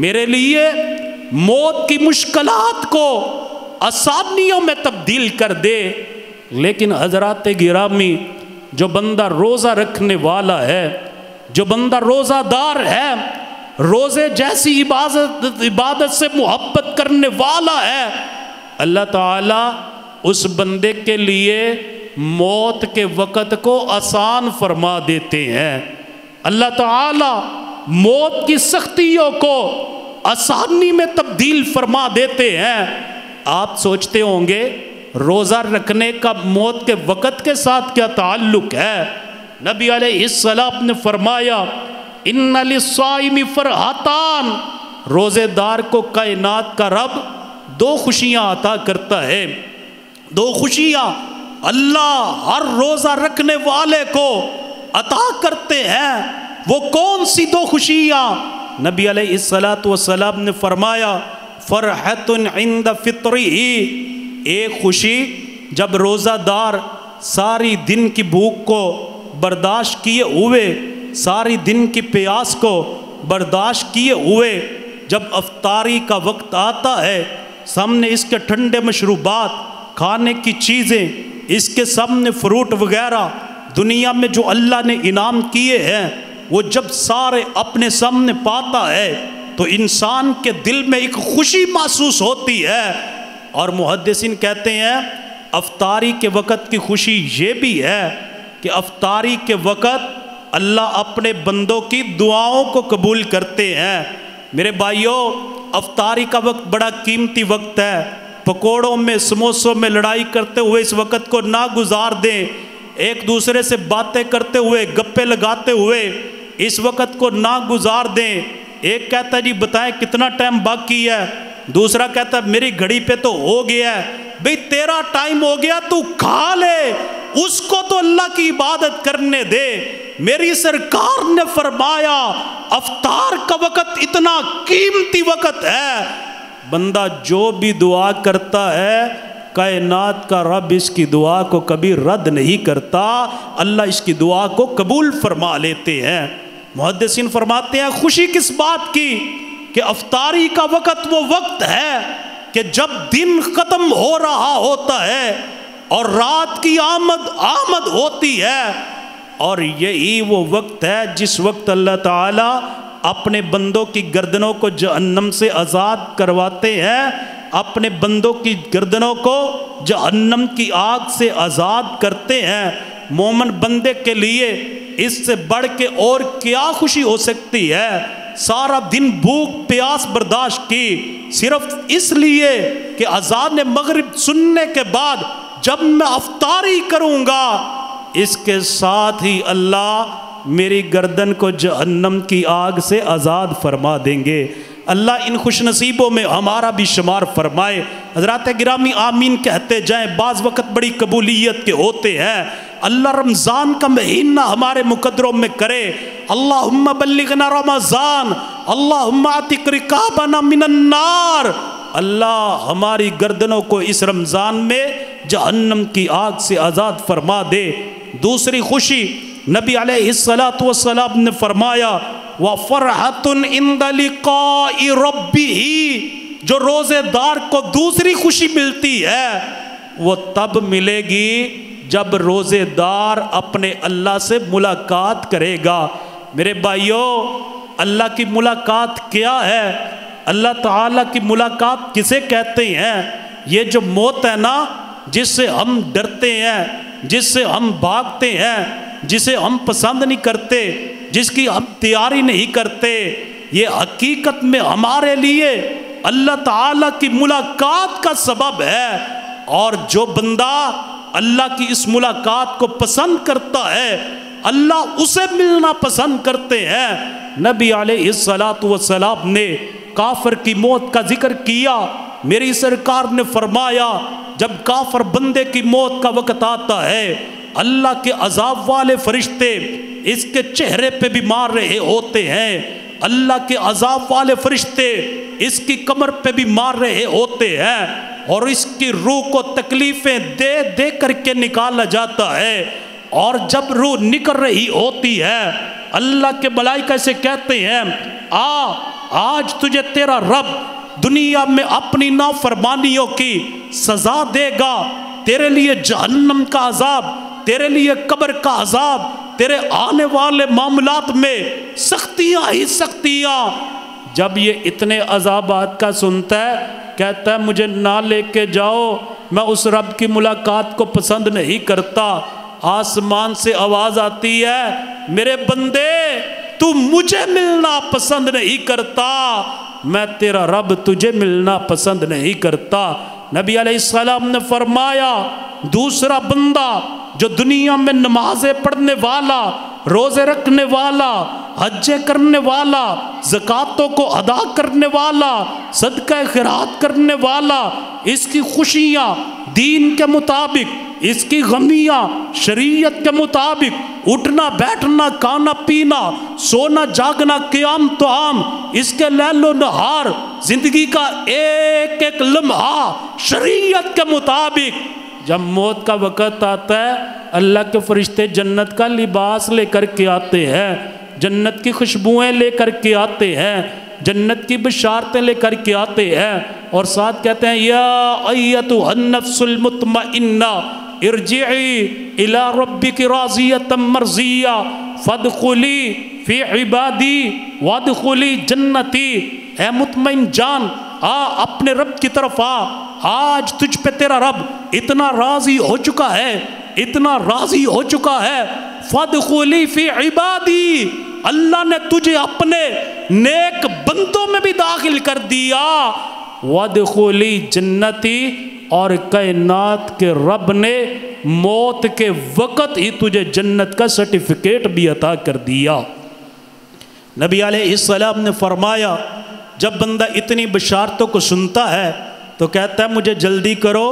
میرے لیے موت کی مشکلات کو آسانیوں میں تبدیل کر دے۔ لیکن حضرات گرامی، جو بندہ روزہ رکھنے والا ہے، جو بندہ روزہ دار ہے، روزے جیسی عبادت سے محبت کرنے والا ہے، اللہ تعالیٰ اس بندے کے لیے موت کے وقت کو آسان فرما دیتے ہیں۔ اللہ تعالیٰ موت کی سختیوں کو آسانی میں تبدیل فرما دیتے ہیں۔ آپ سوچتے ہوں گے روزہ رکھنے کا موت کے وقت کے ساتھ کیا تعلق ہے؟ نبی علیہ السلام نے فرمایا ان للصائم فرحتان، روزے دار کو کائنات کا رب دو خوشیاں عطا کرتا ہے، دو خوشیاں اللہ ہر روزہ رکھنے والے کو عطا کرتے ہیں۔ وہ کون سی دو خوشیاں؟ نبی علیہ السلام نے فرمایا فرحت عند فطرہ، ایک خوشی جب روزہ دار ساری دن کی بھوک کو برداشت کیے ہوئے، ساری دن کی پیاس کو برداشت کیے ہوئے جب افطاری کا وقت آتا ہے، سامنے اس کے ٹھنڈے مشروبات، کھانے کی چیزیں، اس کے سامنے فروٹ وغیرہ دنیا میں جو اللہ نے انعام کیے ہیں، وہ جب سارے اپنے سامنے پاتا ہے تو انسان کے دل میں ایک خوشی محسوس ہوتی ہے۔ اور محدثین کہتے ہیں افطاری کے وقت کی خوشی یہ بھی ہے کہ افطاری کے وقت اللہ اپنے بندوں کی دعاؤں کو قبول کرتے ہیں۔ میرے بھائیوں، افطاری کا وقت بڑا قیمتی وقت ہے۔ پکوڑوں میں، سموسوں میں لڑائی کرتے ہوئے اس وقت کو نہ گزار دیں، ایک دوسرے سے باتیں کرتے ہوئے، گپے لگاتے ہوئے اس وقت کو نہ گزار دیں۔ ایک کہتا ہے جی بتائیں کتنا ٹائم باقی ہے، دوسرا کہتا ہے میری گھڑی پہ تو ہو گیا ہے۔ بھئی تیرا ٹائم ہو گیا تو کھا لے، اس کو تو اللہ کی عبادت کرنے دے۔ میری سرکار نے فرمایا افطار کا وقت اتنا قیمتی وقت ہے، بندہ جو بھی دعا کرتا ہے کائنات کا رب اس کی دعا کو کبھی رد نہیں کرتا، اللہ اس کی دعا کو قبول فرما لیتے ہیں۔ محدثین فرماتے ہیں خوشی کس بات کی کہ افطاری کا وقت وہ وقت ہے کہ جب دن ختم ہو رہا ہوتا ہے اور رات کی آمد ہوتی ہے، اور یہی وہ وقت ہے جس وقت اللہ تعالیٰ اپنے بندوں کی گردنوں کو جہنم سے آزاد کرواتے ہیں، اپنے بندوں کی گردنوں کو جہنم کی آگ سے آزاد کرتے ہیں۔ مومن بندے کے لیے اس سے بڑھ کے اور کیا خوشی ہو سکتی ہے؟ سارا دن بھوک پیاس برداشت کی صرف اس لیے کہ اذان مغرب سننے کے بعد جب میں افطاری کروں گا، اس کے ساتھ ہی اللہ میری گردن کو جہنم کی آگ سے آزاد فرما دیں گے۔ اللہ ان خوش نصیبوں میں ہمارا بھی شمار فرمائے۔ حضرات گرامی آمین کہتے جائیں۔ بعض وقت بڑی قبولیت کے ہوتے ہیں، اللہ رمضان کا مہینہ ہمارے مقدروں میں کرے۔ اللہم بلغنا رمضان، اللہم اعتق رقابنا من النار، اللہ ہماری گردنوں کو اس رمضان میں جہنم کی آگ سے آزاد فرما دے۔ دوسری خوشی نبی علیہ السلام نے فرمایا وَفَرْحَةٌ عِنْدَ لِقَاءِ رَبِّهِ، جو روزے دار کو دوسری خوشی ملتی ہے وہ تب ملے گی جب روزے دار اپنے اللہ سے ملاقات کرے گا۔ میرے بھائیوں، اللہ کی ملاقات کیا ہے؟ اللہ تعالیٰ کی ملاقات کسے کہتے ہیں؟ یہ جو موت ہے نا، جس سے ہم ڈرتے ہیں، جس سے ہم بھاگتے ہیں، جسے ہم پسند نہیں کرتے، جس کی ہم تیاری نہیں کرتے، یہ حقیقت میں ہمارے لیے اللہ تعالیٰ کی ملاقات کا سبب ہے۔ اور جو بندہ اللہ کی اس ملاقات کو پسند کرتا ہے، اللہ اسے ملنا پسند کرتے ہیں۔ نبی علیہ السلام نے کافر کی موت کا ذکر کیا، میری سرکار نے فرمایا جب کافر بندے کی موت کا وقت آتا ہے، اللہ کے عذاب والے فرشتے اس کے چہرے پہ بھی مار رہے ہوتے ہیں، اللہ کے عذاب والے فرشتے اس کی کمر پہ بھی مار رہے ہوتے ہیں، اور اس کی روح کو تکلیفیں دے دے کر کے نکالا جاتا ہے، اور جب روح نکل رہی ہوتی ہے اللہ کے ملائکہ سے کہتے ہیں آج تجھے تیرا رب دنیا میں اپنی نافرمانیوں کی سزا دے گا، تیرے لیے جہنم کا عذاب، تیرے لیے قبر کا عذاب، تیرے آنے والے معاملات میں سختیاں ہی سختیاں۔ جب یہ اتنے عذابات کا سنتا ہے کہتا ہے مجھے نہ لے کے جاؤ، میں اس رب کی ملاقات کو پسند نہیں کرتا۔ آسمان سے آواز آتی ہے میرے بندے تو مجھے ملنا پسند نہیں کرتا، میں تیرا رب تجھے ملنا پسند نہیں کرتا۔ نبی علیہ السلام نے فرمایا دوسرا بندہ جو دنیا میں نمازیں پڑھنے والا، روزے رکھنے والا، حج کرنے والا، زکاتوں کو ادا کرنے والا، صدقہ خیرات کرنے والا، اس کی خوشیاں دین کے مطابق، اس کی غمیاں شریعت کے مطابق، اٹھنا بیٹھنا کھانا پینا سونا جاگنا قیام طعام، اس کے لیل و نہار زندگی کا ایک ایک لمحہ شریعت کے مطابق، جب موت کا وقت آتا ہے اللہ کے فرشتے جنت کا لباس لے کر کے آتے ہیں، جنت کی خوشبوئیں لے کر کے آتے ہیں، جنت کی بشارتیں لے کر کے آتے ہیں، اور ساتھ کہتے ہیں یا ایتھا النفس المطمئنہ ارجعی الی ربک راضیۃ مرضیہ فادخلی فی عبادی وادخلی جنتی۔ اے مطمئن جان اپنے رب کی طرف آج تجھ پہ تیرا رب اتنا راضی ہو چکا ہے، اتنا راضی ہو چکا ہے، فادخلی فی عبادی، اللہ نے تجھے اپنے نیک بندوں میں بھی داخل کر دیا، وادخلی جنتی، اور کائنات کے رب نے موت کے وقت ہی تجھے جنت کا سرٹیفکیٹ بھی عطا کر دیا۔ نبی علیہ السلام نے فرمایا جب بندہ اتنی بشارتوں کو سنتا ہے تو کہتا ہے مجھے جلدی کرو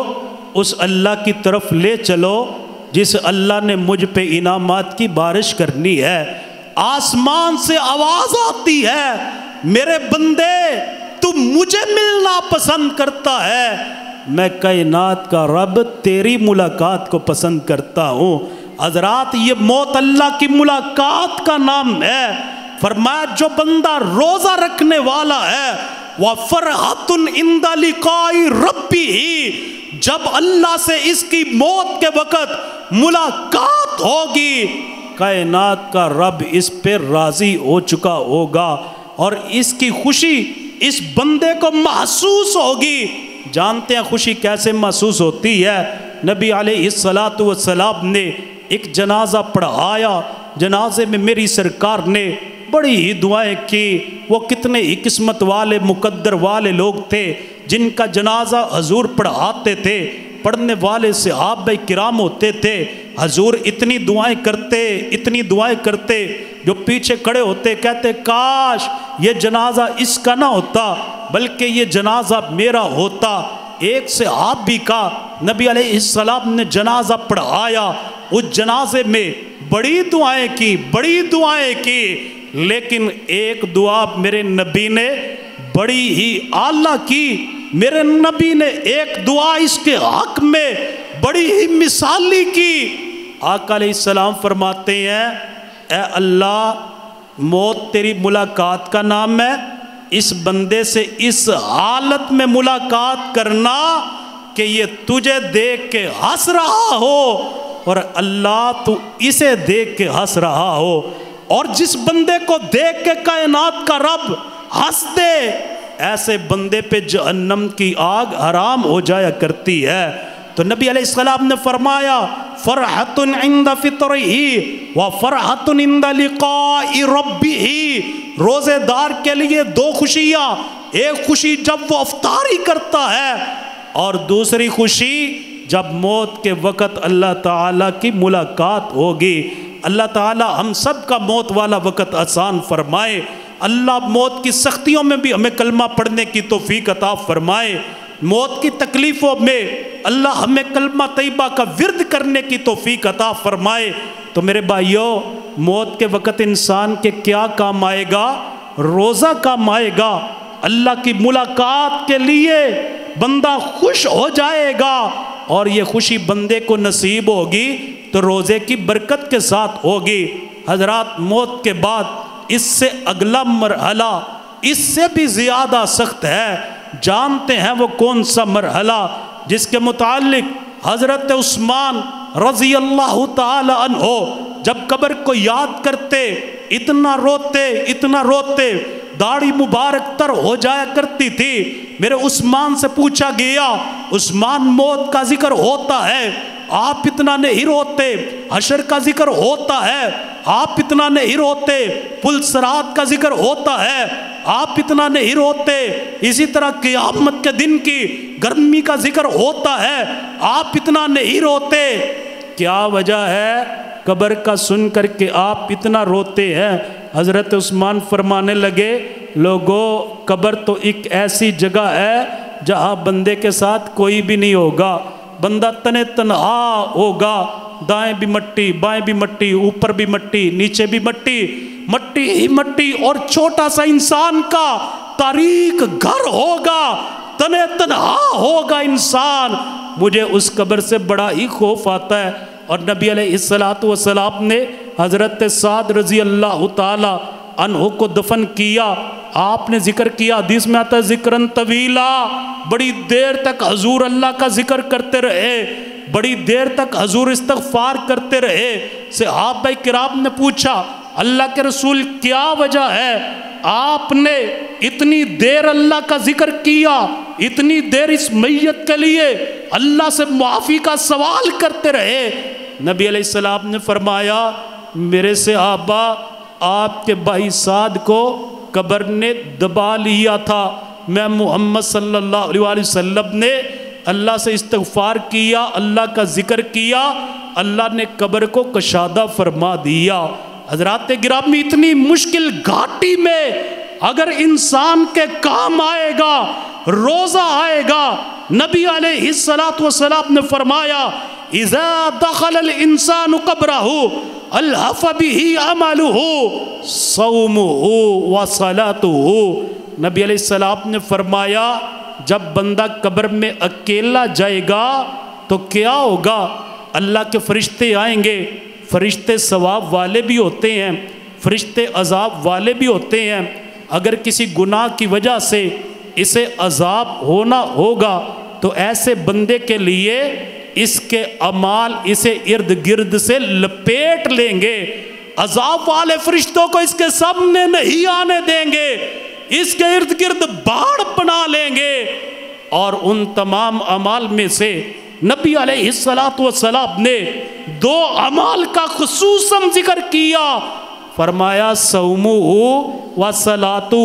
اس اللہ کی طرف لے چلو جس اللہ نے مجھ پہ انعامات کی بارش کرنی ہے۔ آسمان سے آواز آتی ہے میرے بندے تو مجھے ملنا پسند کرتا ہے، میں کائنات کا رب تیری ملاقات کو پسند کرتا ہوں۔ حضرات یہ موت اللہ کی ملاقات کا نام ہے۔ فرمایا جو بندہ روزہ رکھنے والا ہے وَفَرْحَةٌ عِنْدَ لِقَاءِ رَبِّهِ، جب اللہ سے اس کی موت کے وقت ملاقات ہوگی کائنات کا رب اس پہ راضی ہو چکا ہوگا اور اس کی خوشی اس بندے کو محسوس ہوگی۔ جانتے ہیں خوشی کیسے محسوس ہوتی ہے؟ نبی علیہ السلام نے ایک جنازہ پڑھایا، جنازے میں میری سرکار نے بڑی ہی دعائیں کی۔ وہ کتنے ہی قسمت والے مقدر والے لوگ تھے جن کا جنازہ حضور پڑھاتے تھے، پڑھنے والے صحابہ کرام ہوتے تھے۔ حضور اتنی دعائیں کرتے جو پیچھے کھڑے ہوتے کہتے کاش یہ جنازہ اس کا نہ ہوتا بلکہ یہ جنازہ میرا ہوتا۔ ایک صحابی کا نبی علیہ السلام نے جنازہ پڑھایا، اس جنازے میں بڑی دعائیں کی لیکن ایک دعا میرے نبی نے بڑی ہی اعلیٰ کی۔ میرے نبی نے ایک دعا اس کے حق میں بڑی ہی مثالی کی۔ آقا علیہ السلام فرماتے ہیں اے اللہ موت تیری ملاقات کا نام ہے، اس بندے سے اس حالت میں ملاقات کرنا کہ یہ تجھے دیکھ کے ہنس رہا ہو اور اللہ تو اسے دیکھ کے ہنس رہا ہو، اور جس بندے کو دیکھ کے کائنات کا رب ہنس دے ایسے بندے پہ جہنم کی آگ حرام ہو جایا کرتی ہے۔ تو نبی علیہ السلام نے فرمایا فرحۃ عند فطرہ وفرحۃ عند لقاء ربہ، روزے دار کے لیے دو خوشیاں، ایک خوشی جب وہ افطاری کرتا ہے اور دوسری خوشی جب موت کے وقت اللہ تعالیٰ کی ملاقات ہوگی۔ اللہ تعالیٰ ہم سب کا موت والا وقت آسان فرمائے، اللہ موت کی سختیوں میں بھی ہمیں کلمہ پڑھنے کی توفیق عطا فرمائے، موت کی تکلیفوں میں اللہ ہمیں کلمہ طیبہ کا ورد کرنے کی توفیق عطا فرمائے۔ تو میرے بھائیوں موت کے وقت انسان کے کیا کام آئے گا؟ روزہ کام آئے گا۔ اللہ کی ملاقات کے لیے بندہ خوش ہو جائے گا، اور یہ خوشی بندے کو نصیب ہوگی تو روزے کی برکت کے ساتھ ہوگی۔ حضرات، موت کے بعد اس سے اگلا مرحلہ اس سے بھی زیادہ سخت ہے۔ جانتے ہیں وہ کون سا مرحلہ جس کے متعلق حضرت عثمان رضی اللہ تعالی عنہ جب قبر کو یاد کرتے اتنا روتے داڑھی مبارک تر ہو جایا کرتی تھی۔ میرے عثمان سے پوچھا گیا، عثمان موت کا ذکر ہوتا ہے آپ اتنا نہیں روتے، حشر کا ذکر ہوتا ہے آپ اتنا نہیں روتے، پل صراط کا ذکر ہوتا ہے آپ اتنا نہیں روتے، اسی طرح قیامت کے دن کی گرمی کا ذکر ہوتا ہے آپ اتنا نہیں روتے، کیا وجہ ہے قبر کا سن کر کے آپ اتنا روتے ہیں؟ حضرت عثمان فرمانے لگے، لوگو قبر تو ایک ایسی جگہ ہے جہاں بندے کے ساتھ کوئی بھی نہیں ہوگا، بندہ تنہا ہوگا، دائیں بھی مٹی بائیں بھی مٹی، اوپر بھی مٹی نیچے بھی مٹی، مٹی ہی مٹی، اور چھوٹا سا انسان کا تاریک گھر ہوگا، تنہا ہوگا انسان۔ مجھے اس قبر سے بڑا ہی خوف آتا ہے۔ اور نبی علیہ السلام نے حضرت سعد رضی اللہ تعالی عنہ کو دفن کیا، آپ نے ذکر کیا، حدیث میں آتا ہے ذکرن طویلا، بڑی دیر تک حضور اللہ کا ذکر کرتے رہے، بڑی دیر تک حضور استغفار کرتے رہے۔ صحابہ کرام نے پوچھا، اللہ کے رسول کیا وجہ ہے آپ نے اتنی دیر اللہ کا ذکر کیا، اتنی دیر اس میت کے لیے اللہ سے معافی کا سوال کرتے رہے؟ نبی علیہ السلام نے فرمایا، میرے صحابہ آپ کے بھائی سعد کو قبر نے دبا لیا تھا، میں محمد صلی اللہ علیہ وسلم نے اللہ سے استغفار کیا، اللہ کا ذکر کیا، اللہ نے قبر کو کشادہ فرما دیا۔ حضرات گرامی، اتنی مشکل گھاٹی میں اگر انسان کے کام آئے گا، روزہ آئے گا، نبی علیہ السلام نے فرمایا، اذا دخل الانسان قبرہ الحف به عملہ صومہ وصلاتہ۔ نبی علیہ السلام نے فرمایا جب بندہ قبر میں اکیلا جائے گا تو کیا ہوگا؟ اللہ کے فرشتے آئیں گے، فرشتے ثواب والے بھی ہوتے ہیں، فرشتے عذاب والے بھی ہوتے ہیں۔ اگر کسی گناہ کی وجہ سے اسے عذاب ہونا ہوگا تو ایسے بندے کے لیے اس کے اعمال اسے ارد گرد سے لپیٹ لیں گے، عذاب والے فرشتوں کو اس کے سامنے نہیں آنے دیں گے، اس کے ارد گرد باڑ بنا لیں گے۔ اور ان تمام اعمال میں سے نبی علیہ السلام نے دو اعمال کا خصوصاً ذکر کیا، فرمایا صومہ و صلاتہ،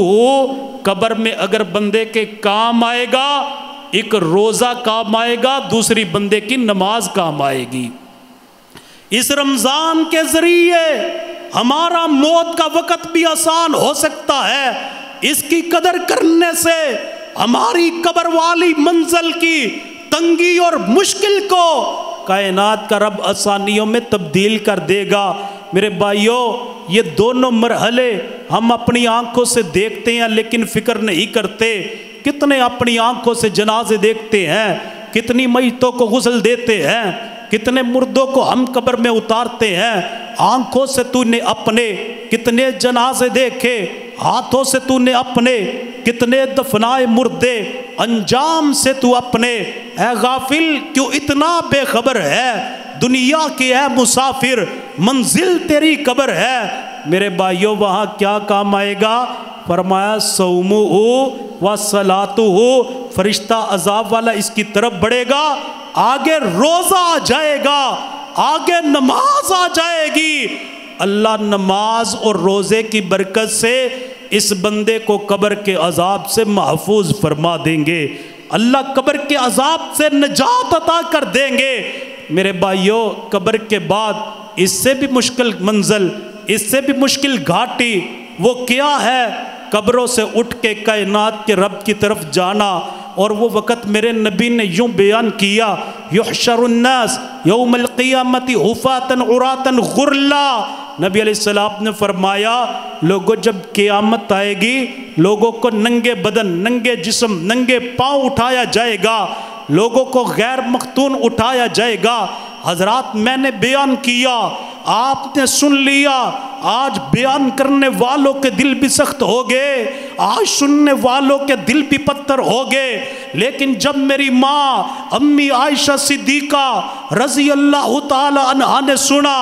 قبر میں اگر بندے کے کام آئے گا، ایک روزہ کام آئے گا، دوسری بندے کی نماز کام آئے گی۔ اس رمضان کے ذریعے ہمارا موت کا وقت بھی آسان ہو سکتا ہے، اس کی قدر کرنے سے ہماری قبر والی منزل کی تنگی اور مشکل کو کائنات کا رب آسانیوں میں تبدیل کر دے گا۔ میرے بھائیوں، یہ دونوں مرحلے ہم اپنی آنکھوں سے دیکھتے ہیں لیکن فکر نہیں کرتے۔ کتنے اپنی آنکھوں سے جنازے دیکھتے ہیں، کتنی میتوں کو غسل دیتے ہیں، کتنے مردوں کو ہم قبر میں اتارتے ہیں۔ آنکھوں سے تو نے اپنے کتنے جنازے دیکھے، ہاتھوں سے تو نے اپنے کتنے دفنائے مردے، انجام سے تو اپنے اے غافل کیوں اتنا بے خبر ہے؟ دنیا کی اے مسافر منزل تیری قبر ہے۔ میرے بھائیوں، وہاں کیا کام آئے گا؟ فرمایا صومہ و صلاتہ، فرشتہ عذاب والا اس کی طرف بڑھے گا، آگے روزہ آ جائے گا، آگے نماز آ جائے گی۔ اللہ نماز اور روزے کی برکت سے اس بندے کو قبر کے عذاب سے محفوظ فرما دیں گے، اللہ قبر کے عذاب سے نجات عطا کر دیں گے۔ میرے بھائیوں، قبر کے بعد اس سے بھی مشکل منزل، اس سے بھی مشکل گھاٹی وہ کیا ہے؟ قبروں سے اٹھ کے کائنات کے رب کی طرف جانا۔ اور وہ وقت میرے نبی نے یوں بیان کیا، یحشر الناس یوم القیامت حفاة عراة غرلا نبی علیہ السلام نے فرمایا لوگوں جب قیامت آئے گی لوگوں کو ننگے بدن ننگے جسم ننگے پاؤں اٹھایا جائے گا، لوگوں کو غیر مختون اٹھایا جائے گا۔ حضرات میں نے بیان کیا، آپ نے سن لیا، آج بیان کرنے والوں کے دل بھی سخت ہو گئے، آج سننے والوں کے دل بھی پتھر ہو گئے، لیکن جب میری ماں امی عائشہ صدیقہ رضی اللہ تعالی عنہا نے سنا،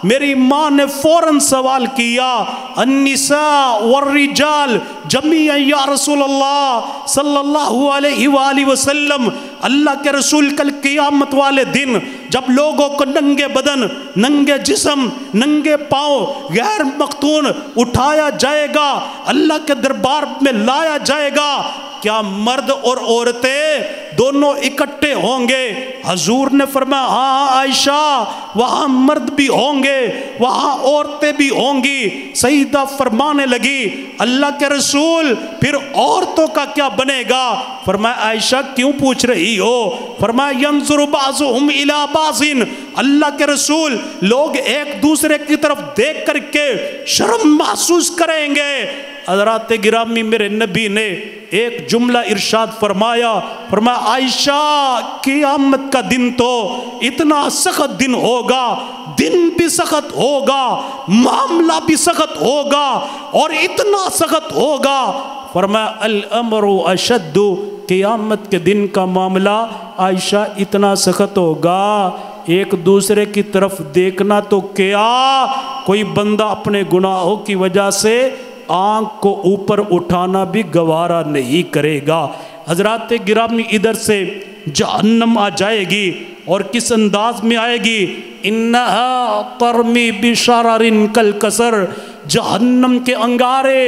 میری ماں نے فوراً سوال کیا النساء والرجال جمیعا یا رسول اللہ صلی اللہ علیہ وآلہ وسلم، اللہ کے رسول کل قیامت والے دن جب لوگوں کو ننگے بدن ننگے جسم ننگے پاؤں غیر مختون اٹھایا جائے گا، اللہ کے دربار میں لایا جائے گا، کیا مرد اور عورتیں دونوں اکٹھے ہوں گے؟ حضور نے فرمایا ہاں عائشہ، وہاں مرد بھی ہوں گے وہاں عورتیں بھی ہوں گی۔ سیدہ فرمانے لگی اللہ کے رسول پھر عورتوں کا کیا بنے گا؟ فرمایا عائشہ کیوں پوچھ رہی ہو؟ فرمایا ینظر بعضهم الی بعض، اللہ کے رسول لوگ ایک دوسرے کی طرف دیکھ کر کے شرم محسوس کریں گے۔ حضرات گرامی میرے نبی نے ایک جملہ ارشاد فرمایا، فرمایا عائشہ قیامت کا دن تو اتنا سخت دن ہوگا، دن بھی سخت ہوگا، معاملہ بھی سخت ہوگا اور اتنا سخت ہوگا، فرمایا الامر اشد، قیامت کے دن کا معاملہ عائشہ اتنا سخت ہوگا، ایک دوسرے کی طرف دیکھنا تو کیا، کوئی بندہ اپنے گناہوں کی وجہ سے آنکھ کو اوپر اٹھانا بھی گوارا نہیں کرے گا۔ حضرات گرامی ادھر سے جہنم آ جائے گی اور کس انداز میں آئے گی؟ انہا ترمی بشرر کالقصر، جہنم کے انگارے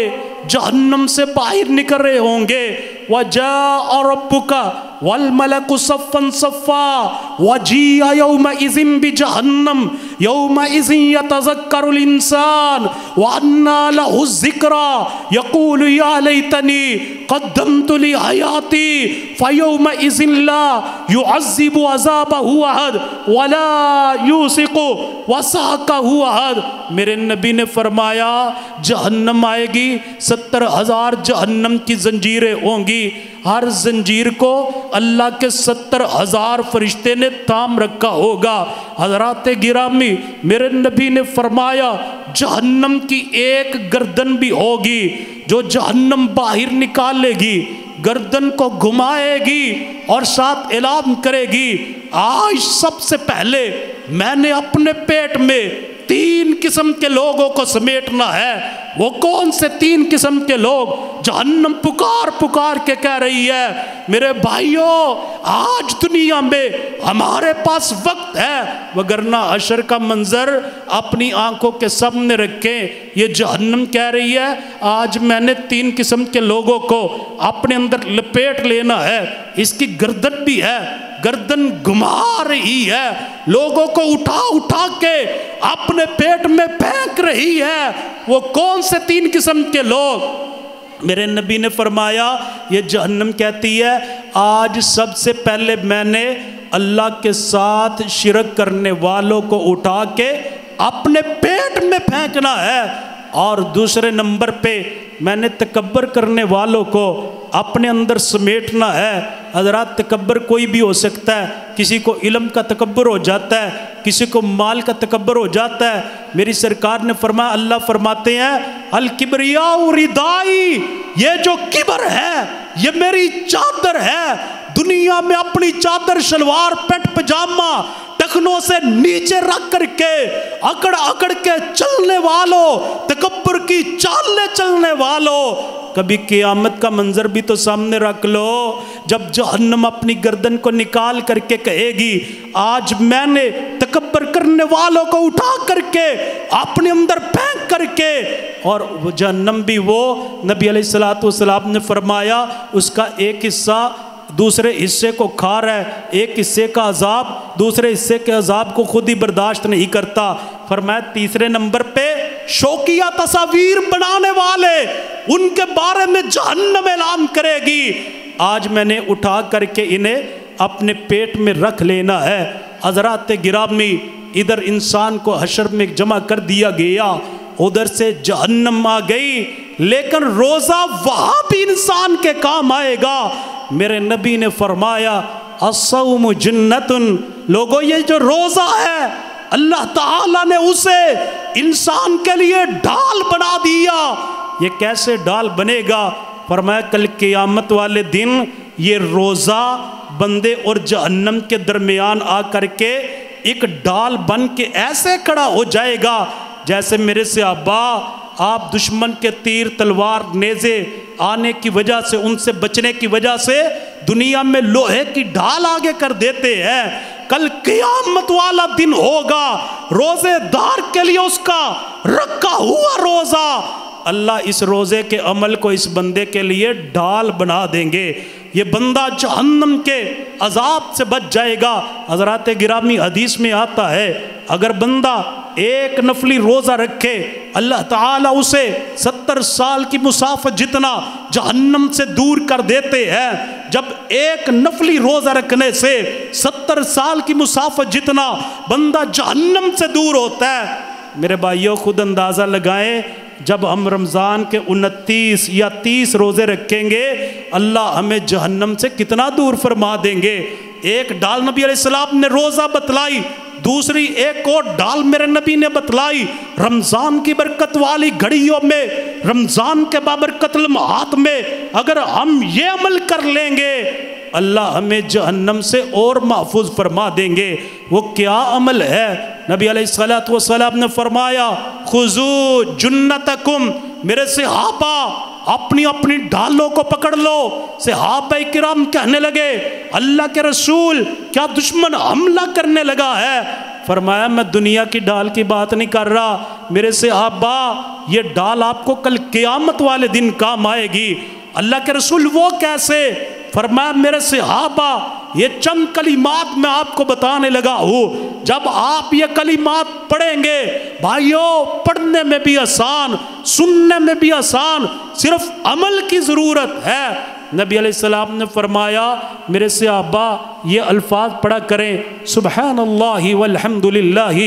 جہنم سے باہر نکل رہے ہوں گے، وجاء ربک والملک صفا صفا وجیء یومئذ بجہنم یومئذ یتذکر الانسان وانى له الذکری یقول یا لیتنی قدمت لحیاتی فیومئذ لا يعذب عذابہ احد ولا یوثق وثاقہ احد۔ میرے نبی نے فرمایا جہنم آئے گی، 70,000 جہنم کی زنجیریں ہوں گی، ہر زنجیر کو اللہ کے 70,000 فرشتے نے تھام رکھا ہوگا۔ حضرات گرامی میرے نبی نے فرمایا جہنم کی ایک گردن بھی ہوگی جو جہنم باہر نکالے گی، گردن کو گھمائے گی اور ساتھ اعلان کرے گی آج سب سے پہلے میں نے اپنے پیٹ میں 3 قسم کے لوگوں کو سمیٹنا ہے۔ وہ کون سے 3 قسم کے لوگ؟ جہنم پکار پکار کے کہہ رہی ہے میرے بھائیوں آج دنیا میں ہمارے پاس وقت ہے، وگرنہ حشر کا منظر اپنی آنکھوں کے سامنے رکھیں۔ یہ جہنم کہہ رہی ہے آج میں نے 3 قسم کے لوگوں کو اپنے اندر لپیٹ لینا ہے۔ اس کی گردن بھی ہے، گردن گھما رہی ہے، لوگوں کو اٹھا اٹھا کے اپنے پیٹ میں پھینک رہی ہے۔ وہ کون سے 3 قسم کے لوگ؟ میرے نبی نے فرمایا یہ جہنم کہتی ہے آج سب سے پہلے میں نے اللہ کے ساتھ شرک کرنے والوں کو اٹھا کے اپنے پیٹ میں پھینکنا ہے، اور دوسرے نمبر پہ میں نے تکبر کرنے والوں کو اپنے اندر سمیٹنا ہے۔ حضرات تکبر کوئی بھی ہو سکتا ہے، کسی کو علم کا تکبر ہو جاتا ہے، کسی کو مال کا تکبر ہو جاتا ہے۔ میری سرکار نے فرمایا، اللہ فرماتے ہیں الکبریاء ردائی، یہ جو کبر ہے یہ میری چادر ہے۔ دنیا میں اپنی چادر شلوار پیٹ پجامہ ٹخنوں سے نیچے رکھ کر کے اکڑ اکڑ کے چلنے والوں، تکبر کی چالیں چلنے والوں، کبھی قیامت کا منظر بھی تو سامنے رکھ لو جب جہنم اپنی گردن کو نکال کر کے کہے گی آج میں نے تکبر کرنے والوں کو اٹھا کر کے اپنے اندر پھینک کر کے، اور جہنم بھی وہ نبی علیہ السلام نے فرمایا اس کا ایک حصہ دوسرے حصے کو کھا رہا ہے، ایک حصے کا عذاب دوسرے حصے کے عذاب کو خود ہی برداشت نہیں کرتا۔ فرمایا تیسرے نمبر پہ شوقیہ تصاویر بنانے والے، ان کے بارے میں جہنم اعلان کرے گی آج میں نے اٹھا کر کے انہیں اپنے پیٹ میں رکھ لینا ہے۔ حضرات گرامی ادھر انسان کو حشر میں جمع کر دیا گیا، ادھر سے جہنم آ گئی، لیکن روزہ وہاں بھی انسان کے کام آئے گا۔ میرے نبی نے فرمایا الصوم جنت، لوگوں یہ جو روزہ ہے اللہ تعالیٰ نے اسے انسان کے لیے ڈھال بنا دیا۔ یہ کیسے ڈھال بنے گا؟ فرمایا کل قیامت والے دن یہ روزہ بندے اور جہنم کے درمیان آ کر کے ایک ڈھال بن کے ایسے کھڑا ہو جائے گا جیسے میرے صحابہ آپ دشمن کے تیر تلوار نیزے آنے کی وجہ سے، ان سے بچنے کی وجہ سے دنیا میں لوہے کی ڈھال آگے کر دیتے ہیں۔ کل قیامت والا دن ہوگا، روزے دار کے لیے اس کا رکھا ہوا روزہ، اللہ اس روزے کے عمل کو اس بندے کے لیے ڈھال بنا دیں گے، یہ بندہ جہنم کے عذاب سے بچ جائے گا۔ حضرات گرامی حدیث میں آتا ہے اگر بندہ ایک نفلی روزہ رکھے اللہ تعالیٰ اسے 70 سال کی مسافت جتنا جہنم سے دور کر دیتے ہیں۔ جب ایک نفلی روزہ رکھنے سے 70 سال کی مسافت جتنا بندہ جہنم سے دور ہوتا ہے، میرے بھائیوں خود اندازہ لگائیں جب ہم رمضان کے 29 یا 30 روزے رکھیں گے اللہ ہمیں جہنم سے کتنا دور فرما دیں گے۔ ایک ڈال نبی علیہ السلام نے روزہ بتلائی، دوسری ایک اور ڈال میرے نبی نے بتلائی، رمضان کی برکت والی گھڑیوں میں، رمضان کے بابرکت لمحات میں اگر ہم یہ عمل کر لیں گے اللہ ہمیں جہنم سے اور محفوظ فرما دیں گے۔ وہ کیا عمل ہے؟ نبی علیہ السلام نے فرمایا خذو جنتکم، میرے صحابہ اپنی اپنی ڈھالوں کو پکڑ لو۔ صحابہ کرام کہنے لگے اللہ کے رسول کیا دشمن حملہ کرنے لگا ہے؟ فرمایا میں دنیا کی ڈھال کی بات نہیں کر رہا میرے صحابہ، یہ ڈھال آپ کو کل قیامت والے دن کام آئے گی۔ اللہ کے رسول وہ کیسے؟ فرمایا میرے صحابہ یہ چند کلمات میں آپ کو بتانے لگا ہوں، جب آپ یہ کلمات پڑھیں گے بھائیوں پڑھنے میں بھی آسان، سننے میں بھی آسان، صرف عمل کی ضرورت ہے۔ نبی علیہ السلام نے فرمایا میرے صحابہ یہ الفاظ پڑھا کریں سبحان اللہ والحمد للہ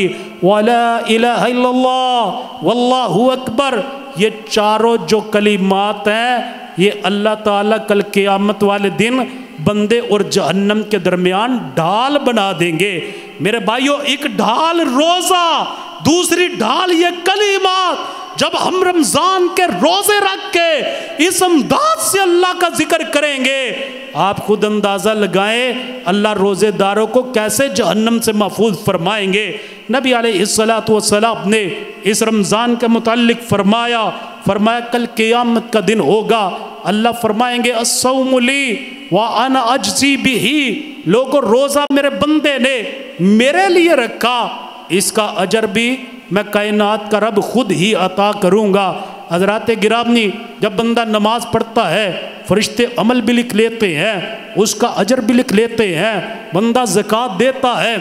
ولا الہ الا اللہ واللہ اکبر، یہ چاروں جو کلمات ہیں یہ اللہ تعالیٰ کل قیامت والے دن بندے اور جہنم کے درمیان ڈھال بنا دیں گے۔ میرے بھائیوں ایک ڈھال روزہ، دوسری ڈھال یہ کلمات۔ جب ہم رمضان کے روزے رکھ کے اس انداز سے اللہ کا ذکر کریں گے آپ خود اندازہ لگائیں اللہ روزے داروں کو کیسے جہنم سے محفوظ فرمائیں گے۔ نبی علیہ السلام نے اس رمضان کے متعلق فرمایا کل قیامت کا دن ہوگا اللہ فرمائیں گے الصوم لی وانا اجزی بہ، لوگوں روزہ میرے بندے نے میرے لیے رکھا، اس کا اجر بھی میں کائنات کا رب خود ہی عطا کروں گا۔ حضرات گرامی جب بندہ نماز پڑھتا ہے فرشتے عمل بھی لکھ لیتے ہیں، اس کا اجر بھی لکھ لیتے ہیں، بندہ زکوٰۃ دیتا ہے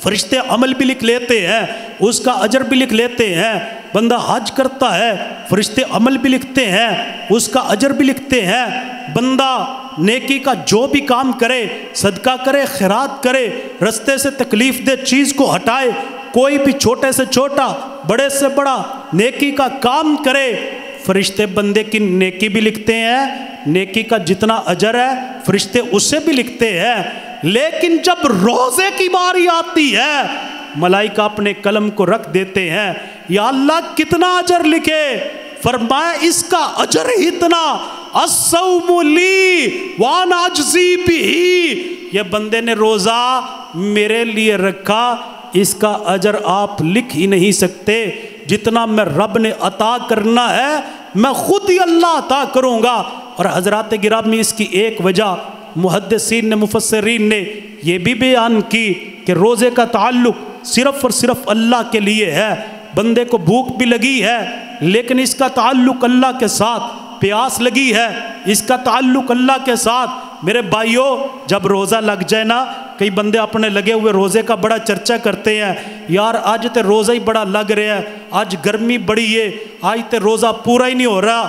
فرشتے عمل بھی لکھ لیتے ہیں، اس کا اجر بھی لکھ لیتے ہیں، بندہ حج کرتا ہے فرشتے عمل بھی لکھتے ہیں، اس کا اجر بھی لکھتے ہیں، بندہ نیکی کا جو بھی کام کرے، صدقہ کرے، خیرات کرے، رستے سے تکلیف دہ چیز کو ہٹائے، کوئی بھی چھوٹے سے چھوٹا بڑے سے بڑا نیکی کا کام کرے، فرشتے بندے کی نیکی بھی لکھتے ہیں، نیکی کا جتنا اجر ہے فرشتے اسے بھی لکھتے ہیں۔ لیکن جب روزے کی باری آتی ہے ملائکہ اپنے قلم کو رکھ دیتے ہیں یا اللہ کتنا اجر لکھے؟ فرمایا اس کا اجر اتنا، الصوم لی وانا اجزی بہ، یہ بندے نے روزہ میرے لیے رکھا، اس کا اجر آپ لکھ ہی نہیں سکتے، جتنا میں رب نے عطا کرنا ہے میں خود ہی اللہ عطا کروں گا۔ اور حضرات گرامی اس کی ایک وجہ محدثین نے مفسرین نے یہ بھی بیان کی کہ روزے کا تعلق صرف اور صرف اللہ کے لیے ہے، بندے کو بھوک بھی لگی ہے لیکن اس کا تعلق اللہ کے ساتھ، پیاس لگی ہے اس کا تعلق اللہ کے ساتھ۔ میرے بھائیوں جب روزہ لگ جائے نا، کئی بندے اپنے لگے ہوئے روزے کا بڑا چرچا کرتے ہیں، یار آج تے روزہ ہی بڑا لگ رہا ہے، آج گرمی بڑی ہے، آج تے روزہ پورا ہی نہیں ہو رہا،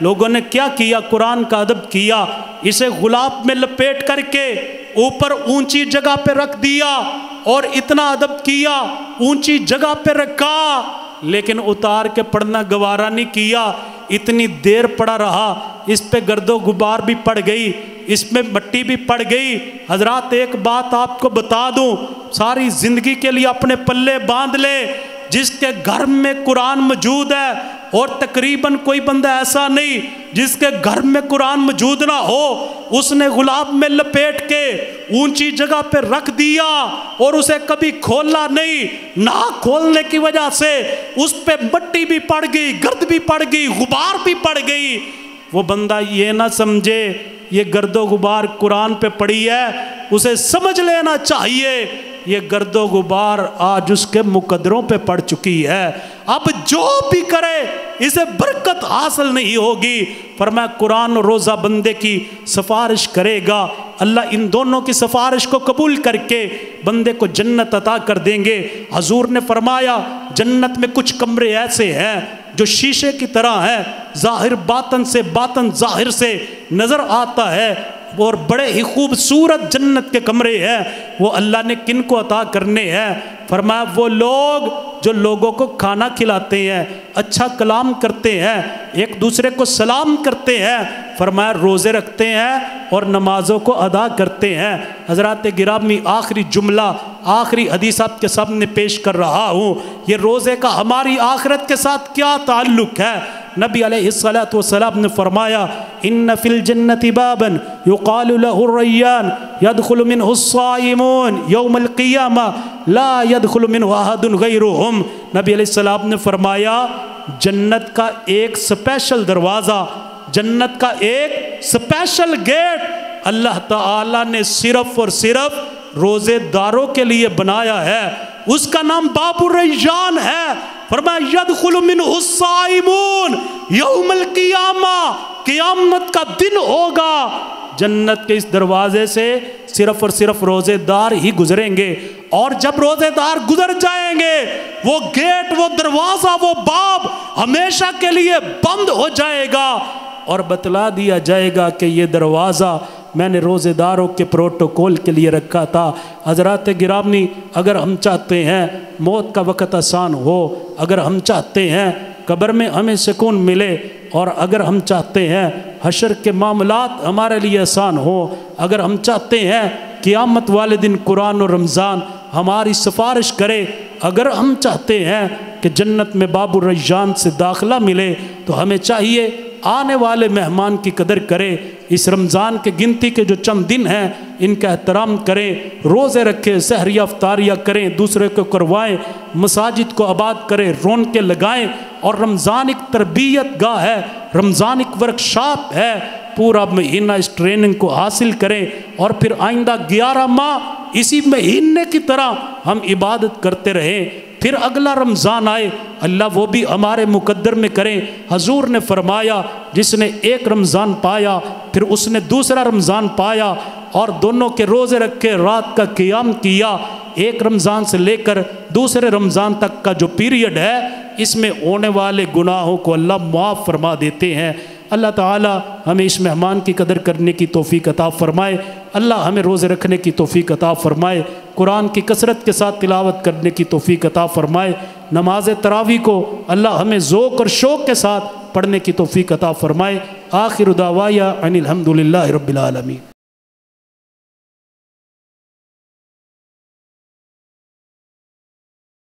لوگوں نے کیا کیا؟ قرآن کا ادب کیا، اسے غلاف میں لپیٹ کر کے اوپر اونچی جگہ پہ رکھ دیا اور اتنا ادب کیا، اونچی جگہ پہ رکھا، لیکن اتار کے پڑھنا گوارا نہیں کیا۔ اتنی دیر پڑا رہا، اس پہ گرد و غبار بھی پڑ گئی، اس میں مٹی بھی پڑ گئی۔ حضرات ایک بات آپ کو بتا دوں، ساری زندگی کے لیے اپنے پلے باندھ لے، جس کے گھر میں قرآن موجود ہے، اور تقریباً کوئی بندہ ایسا نہیں جس کے گھر میں قرآن موجود نہ ہو، اس نے غلاف میں لپیٹ کے اونچی جگہ پہ رکھ دیا اور اسے کبھی کھولا نہیں۔ نہ کھولنے کی وجہ سے اس پہ مٹی بھی پڑ گئی، گرد بھی پڑ گئی، غبار بھی پڑ گئی۔ وہ بندہ یہ نہ سمجھے یہ گرد و غبار قرآن پہ پڑی ہے، اسے سمجھ لینا چاہیے یہ گرد و غبار آج اس کے مقدروں پہ پڑ چکی ہے، اب جو بھی کرے اسے برکت حاصل نہیں ہوگی۔ فرمایا قرآن و روزہ بندے کی سفارش کرے گا، اللہ ان دونوں کی سفارش کو قبول کر کے بندے کو جنت عطا کر دیں گے۔ حضور نے فرمایا جنت میں کچھ کمرے ایسے ہیں جو شیشے کی طرح ہیں، ظاہر باطن سے، باطن ظاہر سے نظر آتا ہے، اور بڑے ہی خوبصورت جنت کے کمرے ہیں۔ وہ اللہ نے کن کو عطا کرنے ہیں؟ فرمایا وہ لوگ جو لوگوں کو کھانا کھلاتے ہیں، اچھا کلام کرتے ہیں، ایک دوسرے کو سلام کرتے ہیں، فرمایا روزے رکھتے ہیں اور نمازوں کو ادا کرتے ہیں۔ حضرات گرامی آخری جملہ، آخری حدیث آپ کے سامنے پیش کر رہا ہوں، یہ روزے کا ہماری آخرت کے ساتھ کیا تعلق ہے؟ نبی علیہ السلام نے فرمایا ان فی الجنت بابا یقال له الریان يدخل منه الصائمون یوم القیامہ لا يدخل منه احد غیرهم۔ نبی علیہ السلام نے فرمایا جنت کا ایک سپیشل دروازہ، جنت کا ایک سپیشل گیٹ اللہ تعالی نے صرف اور صرف روزے داروں کے لیے بنایا ہے، اس کا نام باب الریان ہے۔ فرمایا یدخل منہ الصائمون یوم القیامہ، قیامت کا دن ہوگا، جنت کے اس دروازے سے صرف اور صرف روزے دار ہی گزریں گے، اور جب روزے دار گزر جائیں گے وہ گیٹ، وہ دروازہ، وہ باب ہمیشہ کے لیے بند ہو جائے گا، اور بتلا دیا جائے گا کہ یہ دروازہ میں نے روزے داروں کے پروٹوکول کے لیے رکھا تھا۔ حضرات گرامی اگر ہم چاہتے ہیں موت کا وقت آسان ہو، اگر ہم چاہتے ہیں قبر میں ہمیں سکون ملے، اور اگر ہم چاہتے ہیں حشر کے معاملات ہمارے لیے آسان ہو، اگر ہم چاہتے ہیں قیامت والے دن قرآن و رمضان ہماری سفارش کرے، اگر ہم چاہتے ہیں کہ جنت میں باب الریان سے داخلہ ملے، تو ہمیں چاہیے آنے والے مہمان کی قدر کرے، اس رمضان کے گنتی کے جو چند دن ہیں ان کا احترام کریں، روزے رکھیں، سحریہ افطاریہ کریں، دوسرے کو کروائیں، مساجد کو آباد کریں، رونقیں لگائیں، اور رمضان ایک تربیت گاہ ہے، رمضان ایک ورکشاپ ہے، پورا مہینہ اس ٹریننگ کو حاصل کریں، اور پھر آئندہ 11 ماہ اسی مہینے کی طرح ہم عبادت کرتے رہیں، پھر اگلا رمضان آئے اللہ وہ بھی ہمارے مقدر میں کریں۔ حضور نے فرمایا جس نے ایک رمضان پایا پھر اس نے دوسرا رمضان پایا اور دونوں کے روزے رکھے، رات کا قیام کیا، ایک رمضان سے لے کر دوسرے رمضان تک کا جو پیریڈ ہے اس میں ہونے والے گناہوں کو اللہ معاف فرما دیتے ہیں۔ اللہ تعالی ہمیں اس مہمان کی قدر کرنے کی توفیق عطا فرمائے، اللہ ہمیں روزے رکھنے کی توفیق عطا فرمائے، قرآن کی کثرت کے ساتھ تلاوت کرنے کی توفیق عطا فرمائے، نماز تراویح کو اللہ ہمیں ذوق اور شوق کے ساتھ پڑھنے کی توفیق عطا فرمائے۔ آخر دعوایا ان الحمدللہ رب العالمین۔